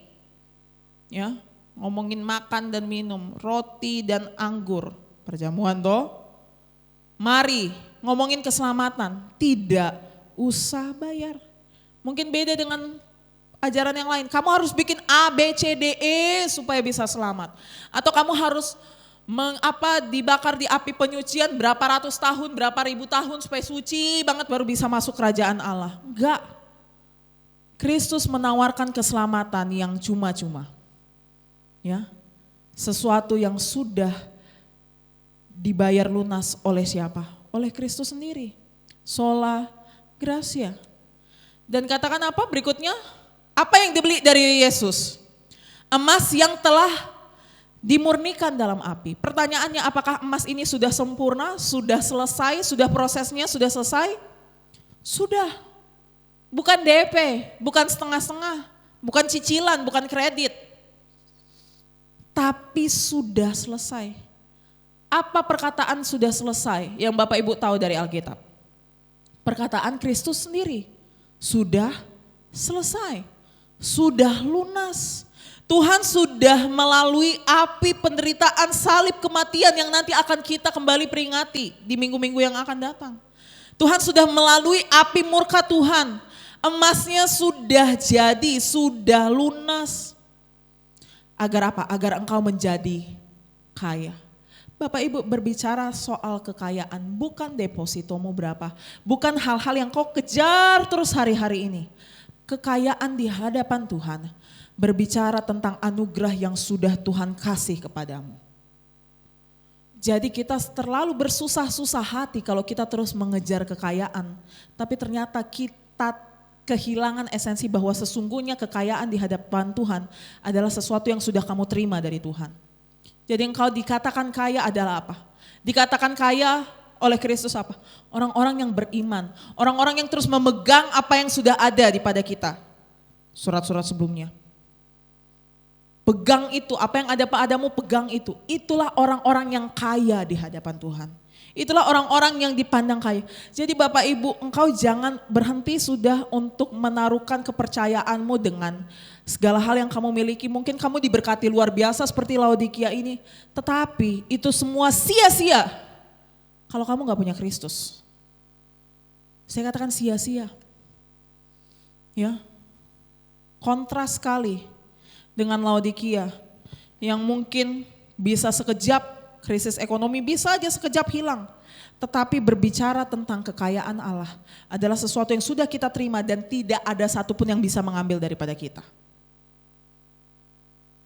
Ya, ngomongin makan dan minum. Roti dan anggur. Perjamuan toh. Mari ngomongin keselamatan. Tidak usah bayar. Mungkin beda dengan ajaran yang lain. Kamu harus bikin A, B, C, D, E supaya bisa selamat. Atau kamu harus dibakar di api penyucian berapa ratus tahun, berapa ribu tahun supaya suci banget baru bisa masuk kerajaan Allah. Enggak. Kristus menawarkan keselamatan yang cuma-cuma. Ya. Sesuatu yang sudah dibayar lunas oleh siapa? Oleh Kristus sendiri. Sola gracia. Dan katakan apa berikutnya? Apa yang dibeli dari Yesus? Emas yang telah dimurnikan dalam api. Pertanyaannya, apakah emas ini sudah sempurna, sudah selesai, sudah prosesnya sudah selesai? Sudah. Bukan DP, bukan setengah-setengah, bukan cicilan, bukan kredit. Tapi sudah selesai. Apa perkataan sudah selesai yang Bapak Ibu tahu dari Alkitab? Perkataan Kristus sendiri. Sudah selesai. Sudah lunas. Tuhan sudah melalui api penderitaan salib kematian yang nanti akan kita kembali peringati di minggu-minggu yang akan datang. Tuhan sudah melalui api murka Tuhan. Emasnya sudah jadi, sudah lunas. Agar apa? Agar engkau menjadi kaya. Bapak Ibu berbicara soal kekayaan, bukan depositomu berapa, bukan hal-hal yang kau kejar terus hari-hari ini. Kekayaan di hadapan Tuhan berbicara tentang anugerah yang sudah Tuhan kasih kepadamu. Jadi kita terlalu bersusah-susah hati kalau kita terus mengejar kekayaan, tapi ternyata kita kehilangan esensi bahwa sesungguhnya kekayaan di hadapan Tuhan adalah sesuatu yang sudah kamu terima dari Tuhan. Jadi engkau dikatakan kaya adalah apa? Dikatakan kaya oleh Kristus apa? Orang-orang yang beriman, orang-orang yang terus memegang apa yang sudah ada di pada kita. Surat-surat sebelumnya. Pegang itu, apa yang ada padamu pegang itu. Itulah orang-orang yang kaya di hadapan Tuhan. Itulah orang-orang yang dipandang kaya. Jadi Bapak Ibu, engkau jangan berhenti sudah untuk menaruhkan kepercayaanmu dengan segala hal yang kamu miliki. Mungkin kamu diberkati luar biasa seperti Laodikia ini. Tetapi itu semua sia-sia kalau kamu gak punya Kristus. Saya katakan sia-sia. Ya, kontras sekali dengan Laodikia yang mungkin bisa sekejap krisis ekonomi, bisa aja sekejap hilang. Tetapi berbicara tentang kekayaan Allah adalah sesuatu yang sudah kita terima dan tidak ada satupun yang bisa mengambil daripada kita.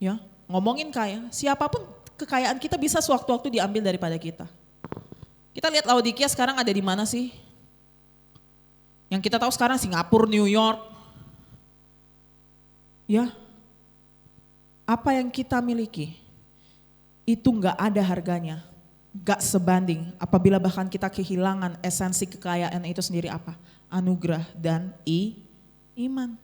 Ya, ngomongin kaya, siapapun kekayaan kita bisa sewaktu-waktu diambil daripada kita. Kita lihat Laodikia sekarang ada di mana sih? Yang kita tahu sekarang Singapura, New York. Ya, apa yang kita miliki itu gak ada harganya, gak sebanding apabila bahkan kita kehilangan esensi kekayaan itu sendiri apa? Anugerah dan iman.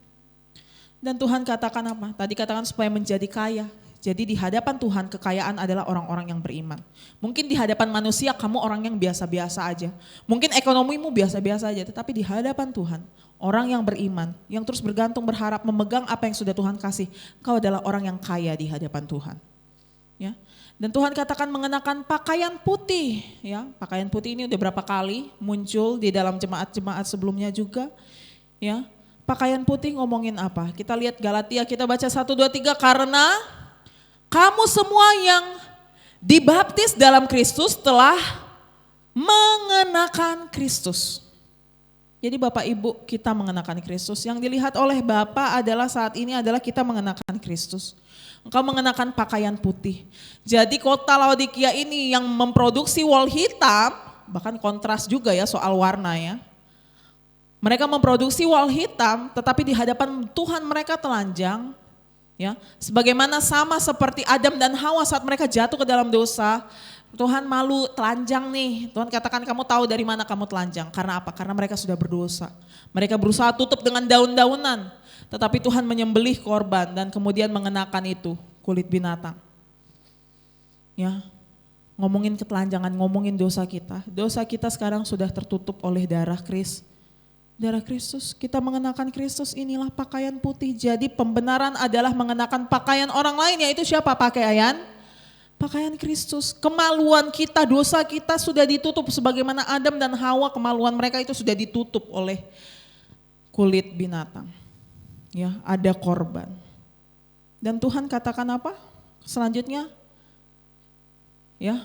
Dan Tuhan katakan apa? Tadi katakan supaya menjadi kaya. Jadi di hadapan Tuhan kekayaan adalah orang-orang yang beriman. Mungkin di hadapan manusia kamu orang yang biasa-biasa aja. Mungkin ekonomimu biasa-biasa aja, tetapi di hadapan Tuhan orang yang beriman, yang terus bergantung berharap memegang apa yang sudah Tuhan kasih, kau adalah orang yang kaya di hadapan Tuhan. Ya. Dan Tuhan katakan mengenakan pakaian putih, ya. Pakaian putih ini udah berapa kali muncul di dalam jemaat-jemaat sebelumnya juga, ya. Pakaian putih ngomongin apa? Kita lihat Galatia, kita baca 1, 2, 3, karena kamu semua yang dibaptis dalam Kristus telah mengenakan Kristus. Jadi Bapak Ibu kita mengenakan Kristus. Yang dilihat oleh Bapak adalah saat ini adalah kita mengenakan Kristus. Engkau mengenakan pakaian putih. Jadi kota Laodikia ini yang memproduksi wol hitam, bahkan kontras juga ya soal warna ya. Mereka memproduksi wol hitam tetapi di hadapan Tuhan mereka telanjang. Ya, sebagaimana sama seperti Adam dan Hawa saat mereka jatuh ke dalam dosa, Tuhan malu telanjang nih. Tuhan katakan kamu tahu dari mana kamu telanjang. Karena apa? Karena mereka sudah berdosa. Mereka berusaha tutup dengan daun-daunan. Tetapi Tuhan menyembelih korban dan kemudian mengenakan itu kulit binatang. Ya, ngomongin ketelanjangan, ngomongin dosa kita. Dosa kita sekarang sudah tertutup oleh darah Kristus. Darah Kristus, kita mengenakan Kristus, inilah pakaian putih. Jadi pembenaran adalah mengenakan pakaian orang lain, yaitu siapa? Pakaian Kristus. Kemaluan kita, dosa kita sudah ditutup sebagaimana Adam dan Hawa, kemaluan mereka itu sudah ditutup oleh kulit binatang. Ya, ada korban. Dan Tuhan katakan apa? Selanjutnya, ya,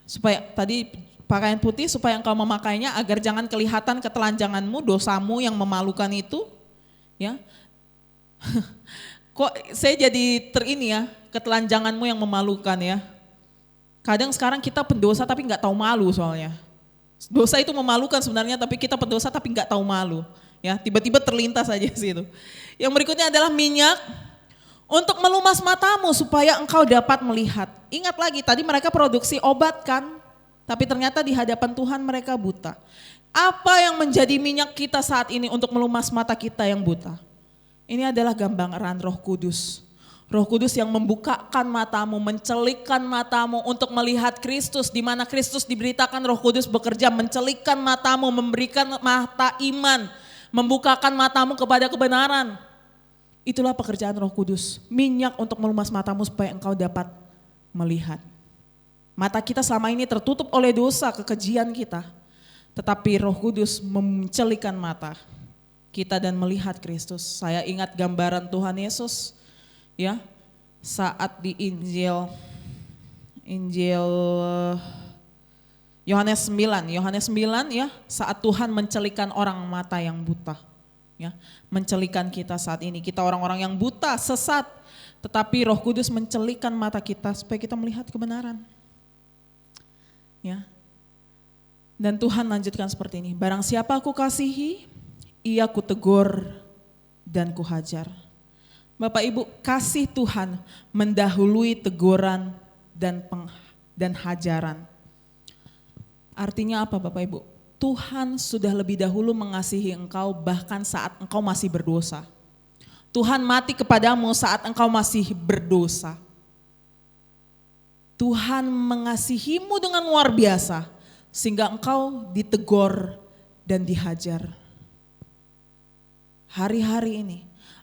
supaya tadi pakaian putih supaya engkau memakainya agar jangan kelihatan ketelanjanganmu, dosamu yang memalukan itu, ya. Kok saya jadi ya, ketelanjanganmu yang memalukan ya. Kadang sekarang kita pendosa tapi nggak tahu malu soalnya. Dosa itu memalukan sebenarnya tapi kita pendosa tapi nggak tahu malu. Ya, tiba-tiba terlintas aja situ. Yang berikutnya adalah minyak untuk melumas matamu supaya engkau dapat melihat. Ingat lagi tadi mereka produksi obat kan? Tapi ternyata di hadapan Tuhan mereka buta. Apa yang menjadi minyak kita saat ini untuk melumas mata kita yang buta? Ini adalah gambaran Roh Kudus. Roh Kudus yang membukakan matamu, mencelikkan matamu untuk melihat Kristus. Di mana Kristus diberitakan Roh Kudus bekerja mencelikkan matamu, memberikan mata iman, membukakan matamu kepada kebenaran. Itulah pekerjaan Roh Kudus. Minyak untuk melumas matamu supaya engkau dapat melihat. Mata kita selama ini tertutup oleh dosa, kekejian kita. Tetapi Roh Kudus mencelikan mata kita dan melihat Kristus. Saya ingat gambaran Tuhan Yesus ya saat di Injil Yohanes 9 ya, saat Tuhan mencelikan orang mata yang buta. Ya, mencelikan kita saat ini. Kita orang-orang yang buta, sesat. Tetapi Roh Kudus mencelikan mata kita supaya kita melihat kebenaran. Ya. Dan Tuhan lanjutkan seperti ini, barang siapa aku kasihi, ia kutegur dan kuhajar. Bapak Ibu, kasih Tuhan mendahului teguran dan hajaran. Artinya apa Bapak Ibu? Tuhan sudah lebih dahulu mengasihi engkau bahkan saat engkau masih berdosa. Tuhan mati kepadamu saat engkau masih berdosa. Tuhan mengasihimu dengan luar biasa sehingga engkau ditegur dan dihajar. Hari-hari ini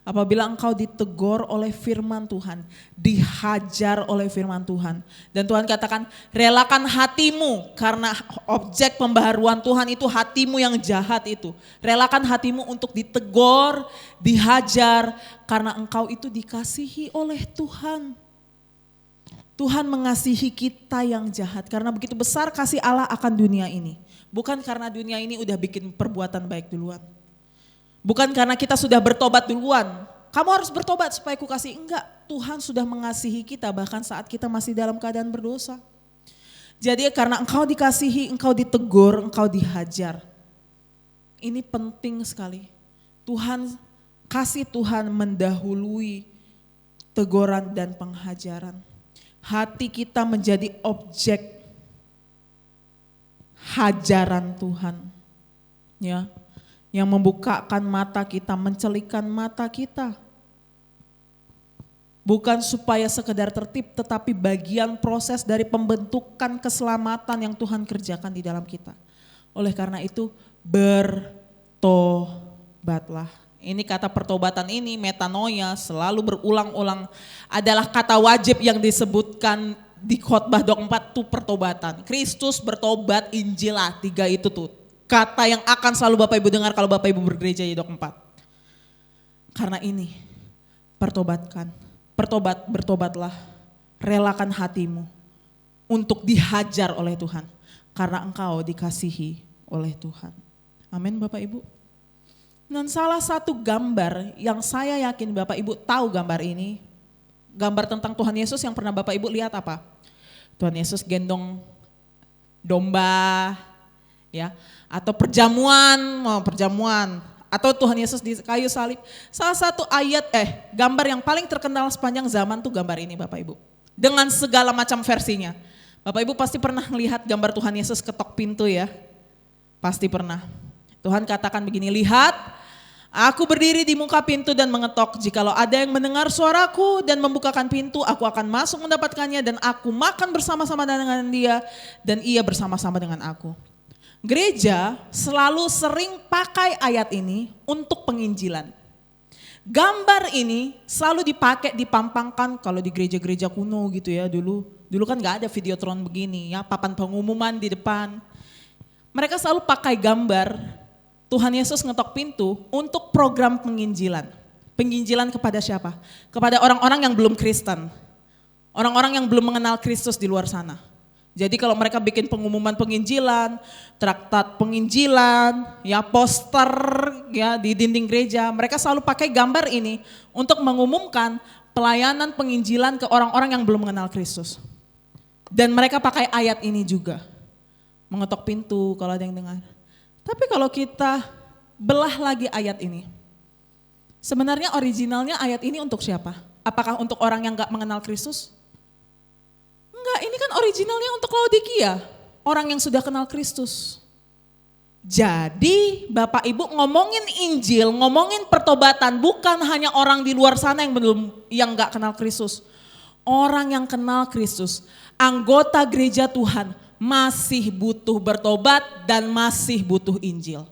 apabila engkau ditegur oleh firman Tuhan, dihajar oleh firman Tuhan. Dan Tuhan katakan relakan hatimu karena objek pembaharuan Tuhan itu hatimu yang jahat itu. Relakan hatimu untuk ditegur, dihajar karena engkau itu dikasihi oleh Tuhan. Tuhan mengasihi kita yang jahat karena begitu besar kasih Allah akan dunia ini. Bukan karena dunia ini udah bikin perbuatan baik duluan. Bukan karena kita sudah bertobat duluan. Kamu harus bertobat supaya ku kasih. Enggak, Tuhan sudah mengasihi kita bahkan saat kita masih dalam keadaan berdosa. Jadi karena engkau dikasihi, engkau ditegur, engkau dihajar. Ini penting sekali. Kasih Tuhan mendahului teguran dan penghajaran. Hati kita menjadi objek hajaran Tuhan. Ya. Yang membukakan mata kita, mencelikan mata kita. Bukan supaya sekedar tertib, tetapi bagian proses dari pembentukan keselamatan yang Tuhan kerjakan di dalam kita. Oleh karena itu, bertobatlah. Ini kata pertobatan ini, metanoia, selalu berulang-ulang adalah kata wajib yang disebutkan di khotbah Dok 4 itu pertobatan. Kristus bertobat, Injil lah, 3 itu tuh. Kata yang akan selalu Bapak Ibu dengar kalau Bapak Ibu bergereja di Dok 4. Karena ini, bertobatlah, relakan hatimu untuk dihajar oleh Tuhan. Karena engkau dikasihi oleh Tuhan. Amin Bapak Ibu. Dan salah satu gambar yang saya yakin Bapak Ibu tahu gambar ini, gambar tentang Tuhan Yesus yang pernah Bapak Ibu lihat apa? Tuhan Yesus gendong domba, ya, atau perjamuan, atau Tuhan Yesus di kayu salib. Salah satu gambar yang paling terkenal sepanjang zaman tuh gambar ini Bapak Ibu. Dengan segala macam versinya. Bapak Ibu pasti pernah melihat gambar Tuhan Yesus ketok pintu ya. Pasti pernah. Tuhan katakan begini, lihat, aku berdiri di muka pintu dan mengetok. Jikalau ada yang mendengar suaraku dan membukakan pintu, aku akan masuk mendapatkannya dan aku makan bersama-sama dengan dia dan ia bersama-sama dengan aku. Gereja selalu sering pakai ayat ini untuk penginjilan. Gambar ini selalu dipakai, dipampangkan kalau di gereja-gereja kuno gitu ya dulu. Dulu kan gak ada videotron begini ya, papan pengumuman di depan. Mereka selalu pakai gambar Tuhan Yesus ngetok pintu untuk program penginjilan. Penginjilan kepada siapa? Kepada orang-orang yang belum Kristen. Orang-orang yang belum mengenal Kristus di luar sana. Jadi kalau mereka bikin pengumuman penginjilan, traktat penginjilan, ya poster ya di dinding gereja, mereka selalu pakai gambar ini untuk mengumumkan pelayanan penginjilan ke orang-orang yang belum mengenal Kristus. Dan mereka pakai ayat ini juga. Mengetok pintu kalau ada yang dengar. Tapi kalau kita belah lagi ayat ini, sebenarnya originalnya ayat ini untuk siapa? Apakah untuk orang yang gak mengenal Kristus? Enggak, ini kan originalnya untuk Laodikia, orang yang sudah kenal Kristus. Jadi Bapak Ibu ngomongin Injil, ngomongin pertobatan bukan hanya orang di luar sana yang gak kenal Kristus. Orang yang kenal Kristus, anggota gereja Tuhan masih butuh bertobat dan masih butuh Injil.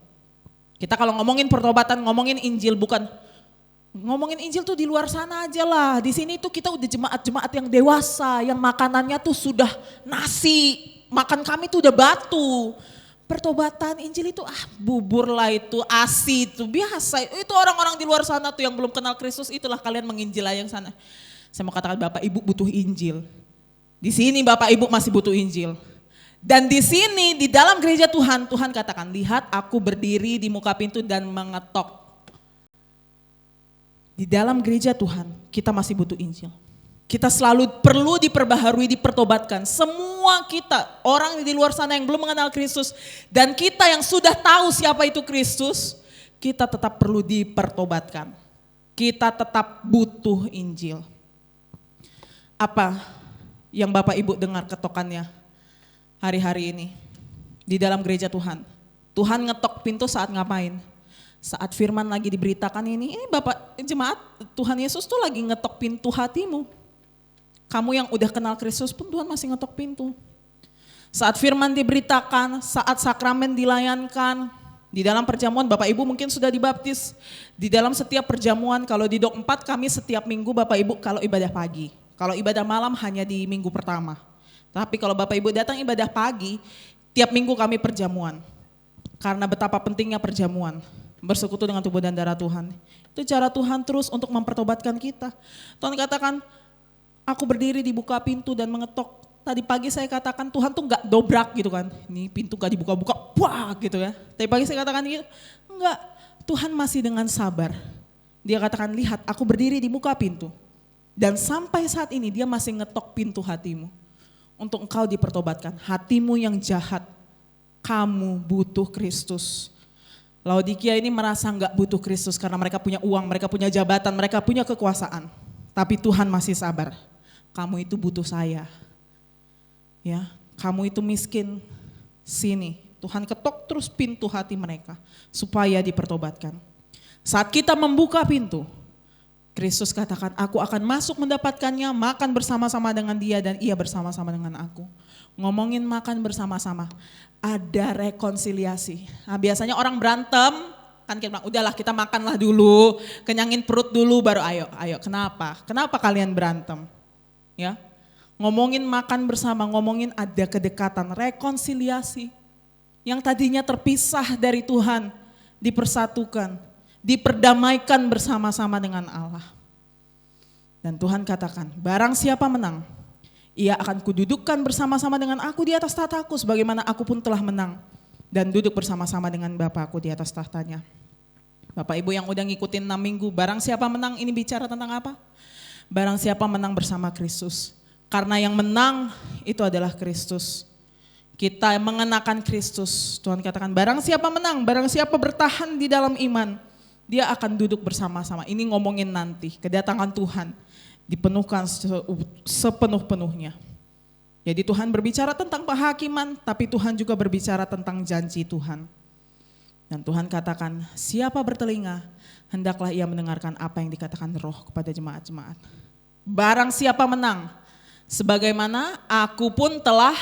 Kita kalau ngomongin pertobatan, ngomongin Injil bukan ngomongin Injil tuh di luar sana aja lah. Di sini tuh kita udah jemaat-jemaat yang dewasa, yang makanannya tuh sudah nasi, makan kami tuh udah batu. Pertobatan Injil itu bubur lah itu, ASI itu biasa. Itu orang-orang di luar sana tuh yang belum kenal Kristus, itulah kalian menginjil yang sana. Saya mau katakan Bapak Ibu butuh Injil. Di sini Bapak Ibu masih butuh Injil. Dan di sini di dalam gereja Tuhan, Tuhan katakan, lihat aku berdiri di muka pintu dan mengetok. Di dalam gereja Tuhan, kita masih butuh Injil. Kita selalu perlu diperbaharui, dipertobatkan. Semua kita, orang di luar sana yang belum mengenal Kristus, dan kita yang sudah tahu siapa itu Kristus, kita tetap perlu dipertobatkan. Kita tetap butuh Injil. Apa yang Bapak Ibu dengar ketokannya hari-hari ini di dalam gereja Tuhan? Tuhan ngetok pintu saat ngapain? Saat firman lagi diberitakan ini Bapak jemaat Tuhan Yesus tuh lagi ngetok pintu hatimu. Kamu yang udah kenal Kristus pun Tuhan masih ngetok pintu. Saat firman diberitakan, saat sakramen dilayankan, di dalam perjamuan Bapak Ibu mungkin sudah dibaptis. Di dalam setiap perjamuan, kalau di Dok 4 kami setiap minggu Bapak Ibu kalau ibadah pagi. Kalau ibadah malam hanya di minggu pertama. Tapi kalau Bapak Ibu datang ibadah pagi, tiap minggu kami perjamuan. Karena betapa pentingnya perjamuan. Bersekutu dengan tubuh dan darah Tuhan. Itu cara Tuhan terus untuk mempertobatkan kita. Tuhan katakan, aku berdiri di buka pintu dan mengetok. Tadi pagi saya katakan Tuhan tuh gak dobrak gitu kan. Ini pintu gak dibuka-buka, wah gitu ya. Tadi pagi saya katakan gitu, enggak. Tuhan masih dengan sabar. Dia katakan, lihat aku berdiri di muka pintu. Dan sampai saat ini dia masih ngetok pintu hatimu. Untuk engkau dipertobatkan. Hatimu yang jahat, kamu butuh Kristus. Laodikia ini merasa enggak butuh Kristus karena mereka punya uang, mereka punya jabatan, mereka punya kekuasaan. Tapi Tuhan masih sabar. Kamu itu butuh saya. Ya, kamu itu miskin. Sini, Tuhan ketok terus pintu hati mereka supaya dipertobatkan. Saat kita membuka pintu, Kristus katakan, aku akan masuk mendapatkannya, makan bersama-sama dengan dia dan ia bersama-sama dengan aku. Ngomongin makan bersama-sama, ada rekonsiliasi. Nah, biasanya orang berantem, kan kita bilang, udahlah kita makanlah dulu, kenyangin perut dulu baru ayo. Kenapa? Kenapa kalian berantem? Ya, ngomongin makan bersama, ngomongin ada kedekatan, rekonsiliasi. Yang tadinya terpisah dari Tuhan, dipersatukan, diperdamaikan bersama-sama dengan Allah. Dan Tuhan katakan, barang siapa menang, ia akan kududukkan bersama-sama dengan aku di atas tahtaku, sebagaimana aku pun telah menang dan duduk bersama-sama dengan Bapakku di atas tahtanya. Bapak Ibu yang udah ngikutin 6 minggu, barang siapa menang ini bicara tentang apa? Barang siapa menang bersama Kristus. Karena yang menang itu adalah Kristus. Kita mengenakan Kristus. Tuhan katakan, barang siapa menang, barang siapa bertahan di dalam iman, dia akan duduk bersama-sama. Ini ngomongin nanti, kedatangan Tuhan dipenuhkan sepenuh-penuhnya. Jadi Tuhan berbicara tentang penghakiman, tapi Tuhan juga berbicara tentang janji Tuhan. Dan Tuhan katakan, siapa bertelinga, hendaklah ia mendengarkan apa yang dikatakan Roh kepada jemaat-jemaat. Barang siapa menang, sebagaimana aku pun telah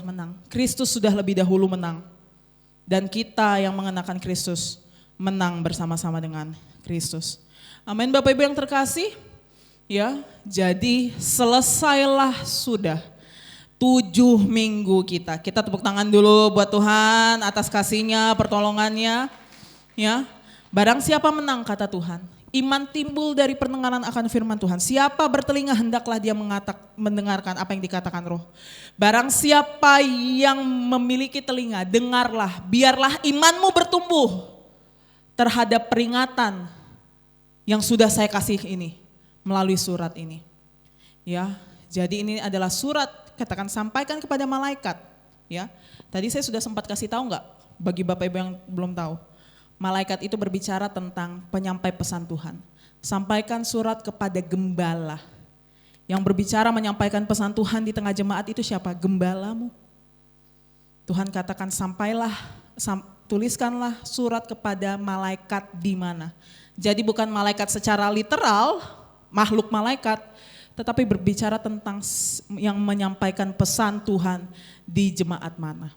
menang. Kristus sudah lebih dahulu menang. Dan kita yang mengenakan Kristus menang bersama-sama dengan Kristus. Amin Bapak Ibu yang terkasih. Ya, jadi selesailah sudah 7 minggu kita. Kita tepuk tangan dulu buat Tuhan atas kasih-Nya, pertolongannya. Ya, barang siapa menang kata Tuhan. Iman timbul dari pendengaran akan firman Tuhan. Siapa bertelinga hendaklah dia mendengarkan apa yang dikatakan Roh. Barang siapa yang memiliki telinga, dengarlah, biarlah imanmu bertumbuh terhadap peringatan yang sudah saya kasih ini melalui surat ini. Ya, jadi ini adalah surat, katakan sampaikan kepada malaikat. Ya, tadi saya sudah sempat kasih tahu nggak bagi Bapak Ibu yang belum tahu. Malaikat itu berbicara tentang penyampai pesan Tuhan. Sampaikan surat kepada gembala. Yang berbicara menyampaikan pesan Tuhan di tengah jemaat itu siapa? Gembalamu. Tuhan katakan tuliskanlah surat kepada malaikat di mana. Jadi bukan malaikat secara literal, makhluk malaikat, tetapi berbicara tentang yang menyampaikan pesan Tuhan di jemaat mana.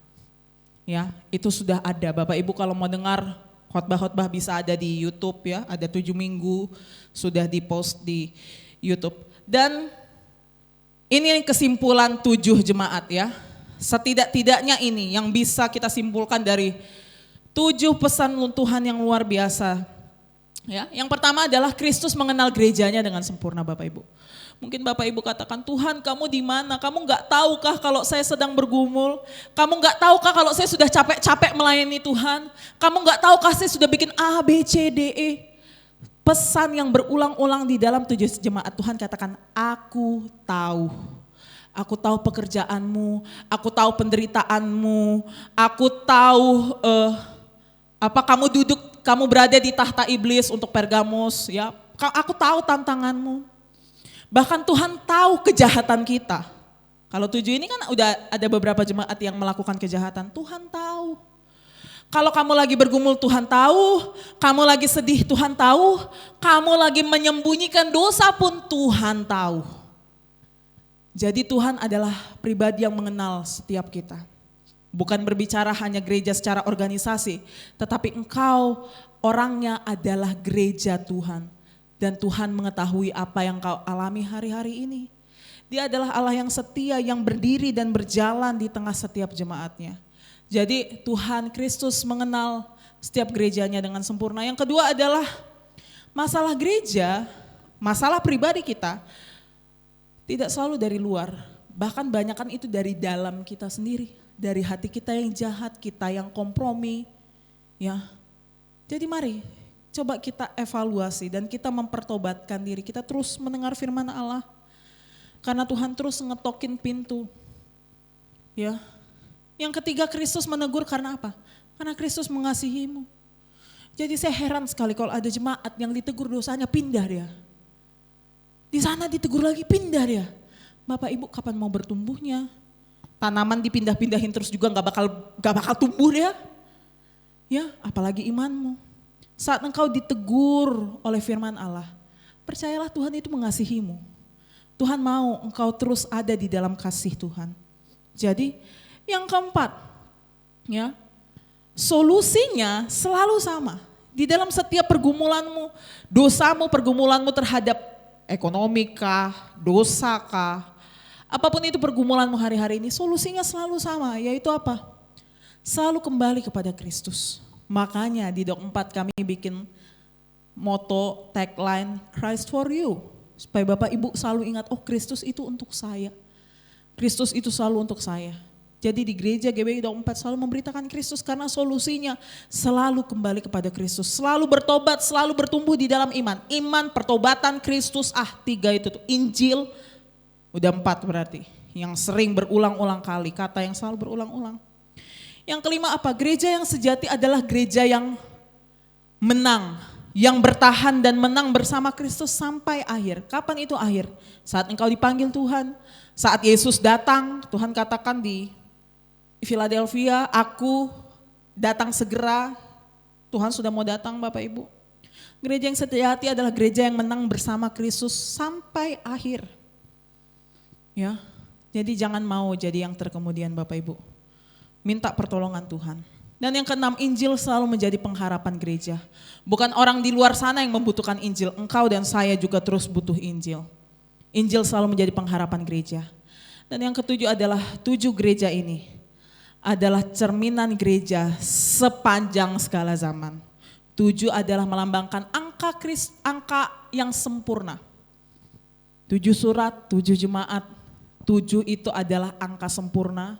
Ya, itu sudah ada. Bapak Ibu kalau mau dengar khotbah-khotbah bisa ada di YouTube ya, ada 7 minggu sudah di-post di YouTube. Dan ini kesimpulan 7 jemaat ya. Setidak-tidaknya ini yang bisa kita simpulkan dari 7 pesan Tuhan yang luar biasa. Ya, yang pertama adalah Kristus mengenal gerejanya dengan sempurna Bapak Ibu. Mungkin Bapak Ibu katakan, Tuhan kamu di mana? Kamu gak tahukah kalau saya sedang bergumul? Kamu gak tahukah kalau saya sudah capek-capek melayani Tuhan? Kamu gak tahukah saya sudah bikin A, B, C, D, E? Pesan yang berulang-ulang di dalam 7 jemaat Tuhan katakan, aku tahu. Aku tahu pekerjaanmu, aku tahu penderitaanmu, aku tahu kamu berada di tahta iblis untuk Pergamos, ya. Aku tahu tantanganmu. Bahkan Tuhan tahu kejahatan kita. Kalau 7 ini kan udah ada beberapa jemaat yang melakukan kejahatan. Tuhan tahu. Kalau kamu lagi bergumul Tuhan tahu. Kamu lagi sedih Tuhan tahu. Kamu lagi menyembunyikan dosa pun Tuhan tahu. Jadi Tuhan adalah pribadi yang mengenal setiap kita. Bukan berbicara hanya gereja secara organisasi, tetapi engkau orangnya adalah gereja Tuhan. Dan Tuhan mengetahui apa yang kau alami hari-hari ini. Dia adalah Allah yang setia, yang berdiri dan berjalan di tengah setiap jemaatnya. Jadi Tuhan Kristus mengenal setiap gerejanya dengan sempurna. Yang kedua adalah masalah gereja, masalah pribadi kita tidak selalu dari luar. Bahkan banyakkan itu dari dalam kita sendiri. Dari hati kita yang jahat, kita yang kompromi. Ya. Jadi mari coba kita evaluasi dan kita mempertobatkan diri. Kita terus mendengar firman Allah. Karena Tuhan terus ngetokin pintu. Ya. Yang ketiga Kristus menegur karena apa? Karena Kristus mengasihimu. Jadi saya heran sekali kalau ada jemaat yang ditegur dosanya pindah dia. Di sana ditegur lagi pindah dia. Bapak Ibu kapan mau bertumbuhnya? Tanaman dipindah-pindahin terus juga gak bakal tumbuh dia. Ya, apalagi imanmu. saat engkau ditegur oleh firman Allah, percayalah Tuhan itu mengasihimu. Tuhan mau engkau terus ada di dalam kasih Tuhan. Jadi yang keempat, ya, solusinya selalu sama. Di dalam setiap pergumulanmu, dosamu, pergumulanmu terhadap ekonomi kah, dosa kah, apapun itu pergumulanmu hari-hari ini, solusinya selalu sama, yaitu apa? Selalu kembali kepada Kristus. Makanya di Dok 4 kami bikin moto, tagline, Christ for you. Supaya Bapak Ibu selalu ingat, oh Kristus itu untuk saya. Kristus itu selalu untuk saya. Jadi di gereja GBI Dok 4 selalu memberitakan Kristus karena solusinya selalu kembali kepada Kristus. Selalu bertobat, selalu bertumbuh di dalam iman. Iman, pertobatan, Kristus, 3 itu tuh. Injil, udah 4 berarti. Yang sering berulang-ulang kali, kata yang selalu berulang-ulang. Yang kelima apa? Gereja yang sejati adalah gereja yang menang. Yang bertahan dan menang bersama Kristus sampai akhir. Kapan itu akhir? Saat engkau dipanggil Tuhan, saat Yesus datang, Tuhan katakan di Philadelphia, aku datang segera. Tuhan sudah mau datang Bapak Ibu. Gereja yang sejati adalah gereja yang menang bersama Kristus sampai akhir. Ya, jadi jangan mau jadi yang terkemudian Bapak Ibu. Minta pertolongan Tuhan. Dan yang keenam, Injil selalu menjadi pengharapan gereja. Bukan orang di luar sana yang membutuhkan Injil, engkau dan saya juga terus butuh Injil. Injil selalu menjadi pengharapan gereja. Dan yang ketujuh adalah 7 gereja ini adalah cerminan gereja sepanjang segala zaman. 7 adalah melambangkan angka yang sempurna. 7 surat, 7 jemaat, 7 itu adalah angka sempurna.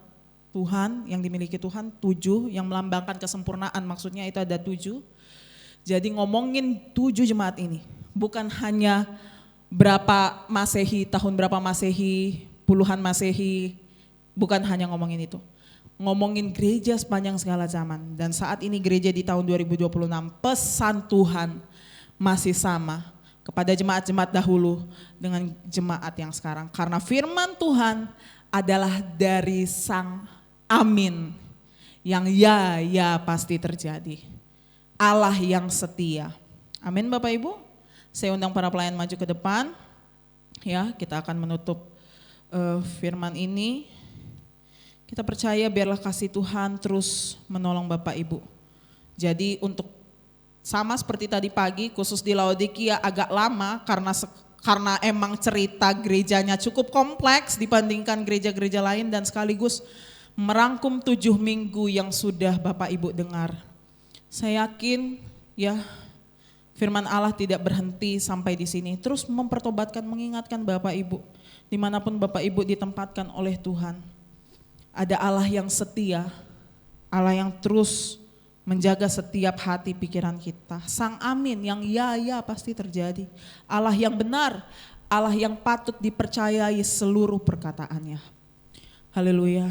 Tuhan yang dimiliki Tuhan, 7 yang melambangkan kesempurnaan, maksudnya itu ada 7. Jadi ngomongin 7 jemaat ini, bukan hanya berapa Masehi, tahun berapa Masehi, puluhan Masehi, bukan hanya ngomongin itu. Ngomongin gereja sepanjang segala zaman. Dan saat ini gereja di tahun 2026, pesan Tuhan masih sama kepada jemaat-jemaat dahulu dengan jemaat yang sekarang. Karena firman Tuhan adalah dari Sang Amin, yang ya pasti terjadi. Allah yang setia. Amin Bapak Ibu. Saya undang para pelayan maju ke depan. Ya, kita akan menutup firman ini. Kita percaya biarlah kasih Tuhan terus menolong Bapak Ibu. Jadi untuk sama seperti tadi pagi, khusus di Laodikia agak lama karena emang cerita gerejanya cukup kompleks dibandingkan gereja-gereja lain dan sekaligus merangkum 7 minggu yang sudah Bapak Ibu dengar. Saya yakin ya firman Allah tidak berhenti sampai di sini. Terus mempertobatkan, mengingatkan Bapak Ibu dimanapun Bapak Ibu ditempatkan oleh Tuhan. Ada Allah yang setia, Allah yang terus menjaga setiap hati pikiran kita. Sang Amin yang ya pasti terjadi. Allah yang benar, Allah yang patut dipercayai seluruh perkataannya. Haleluya.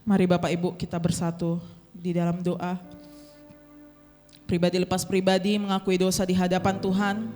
Mari Bapak Ibu kita bersatu di dalam doa. Pribadi lepas pribadi mengakui dosa di hadapan Tuhan.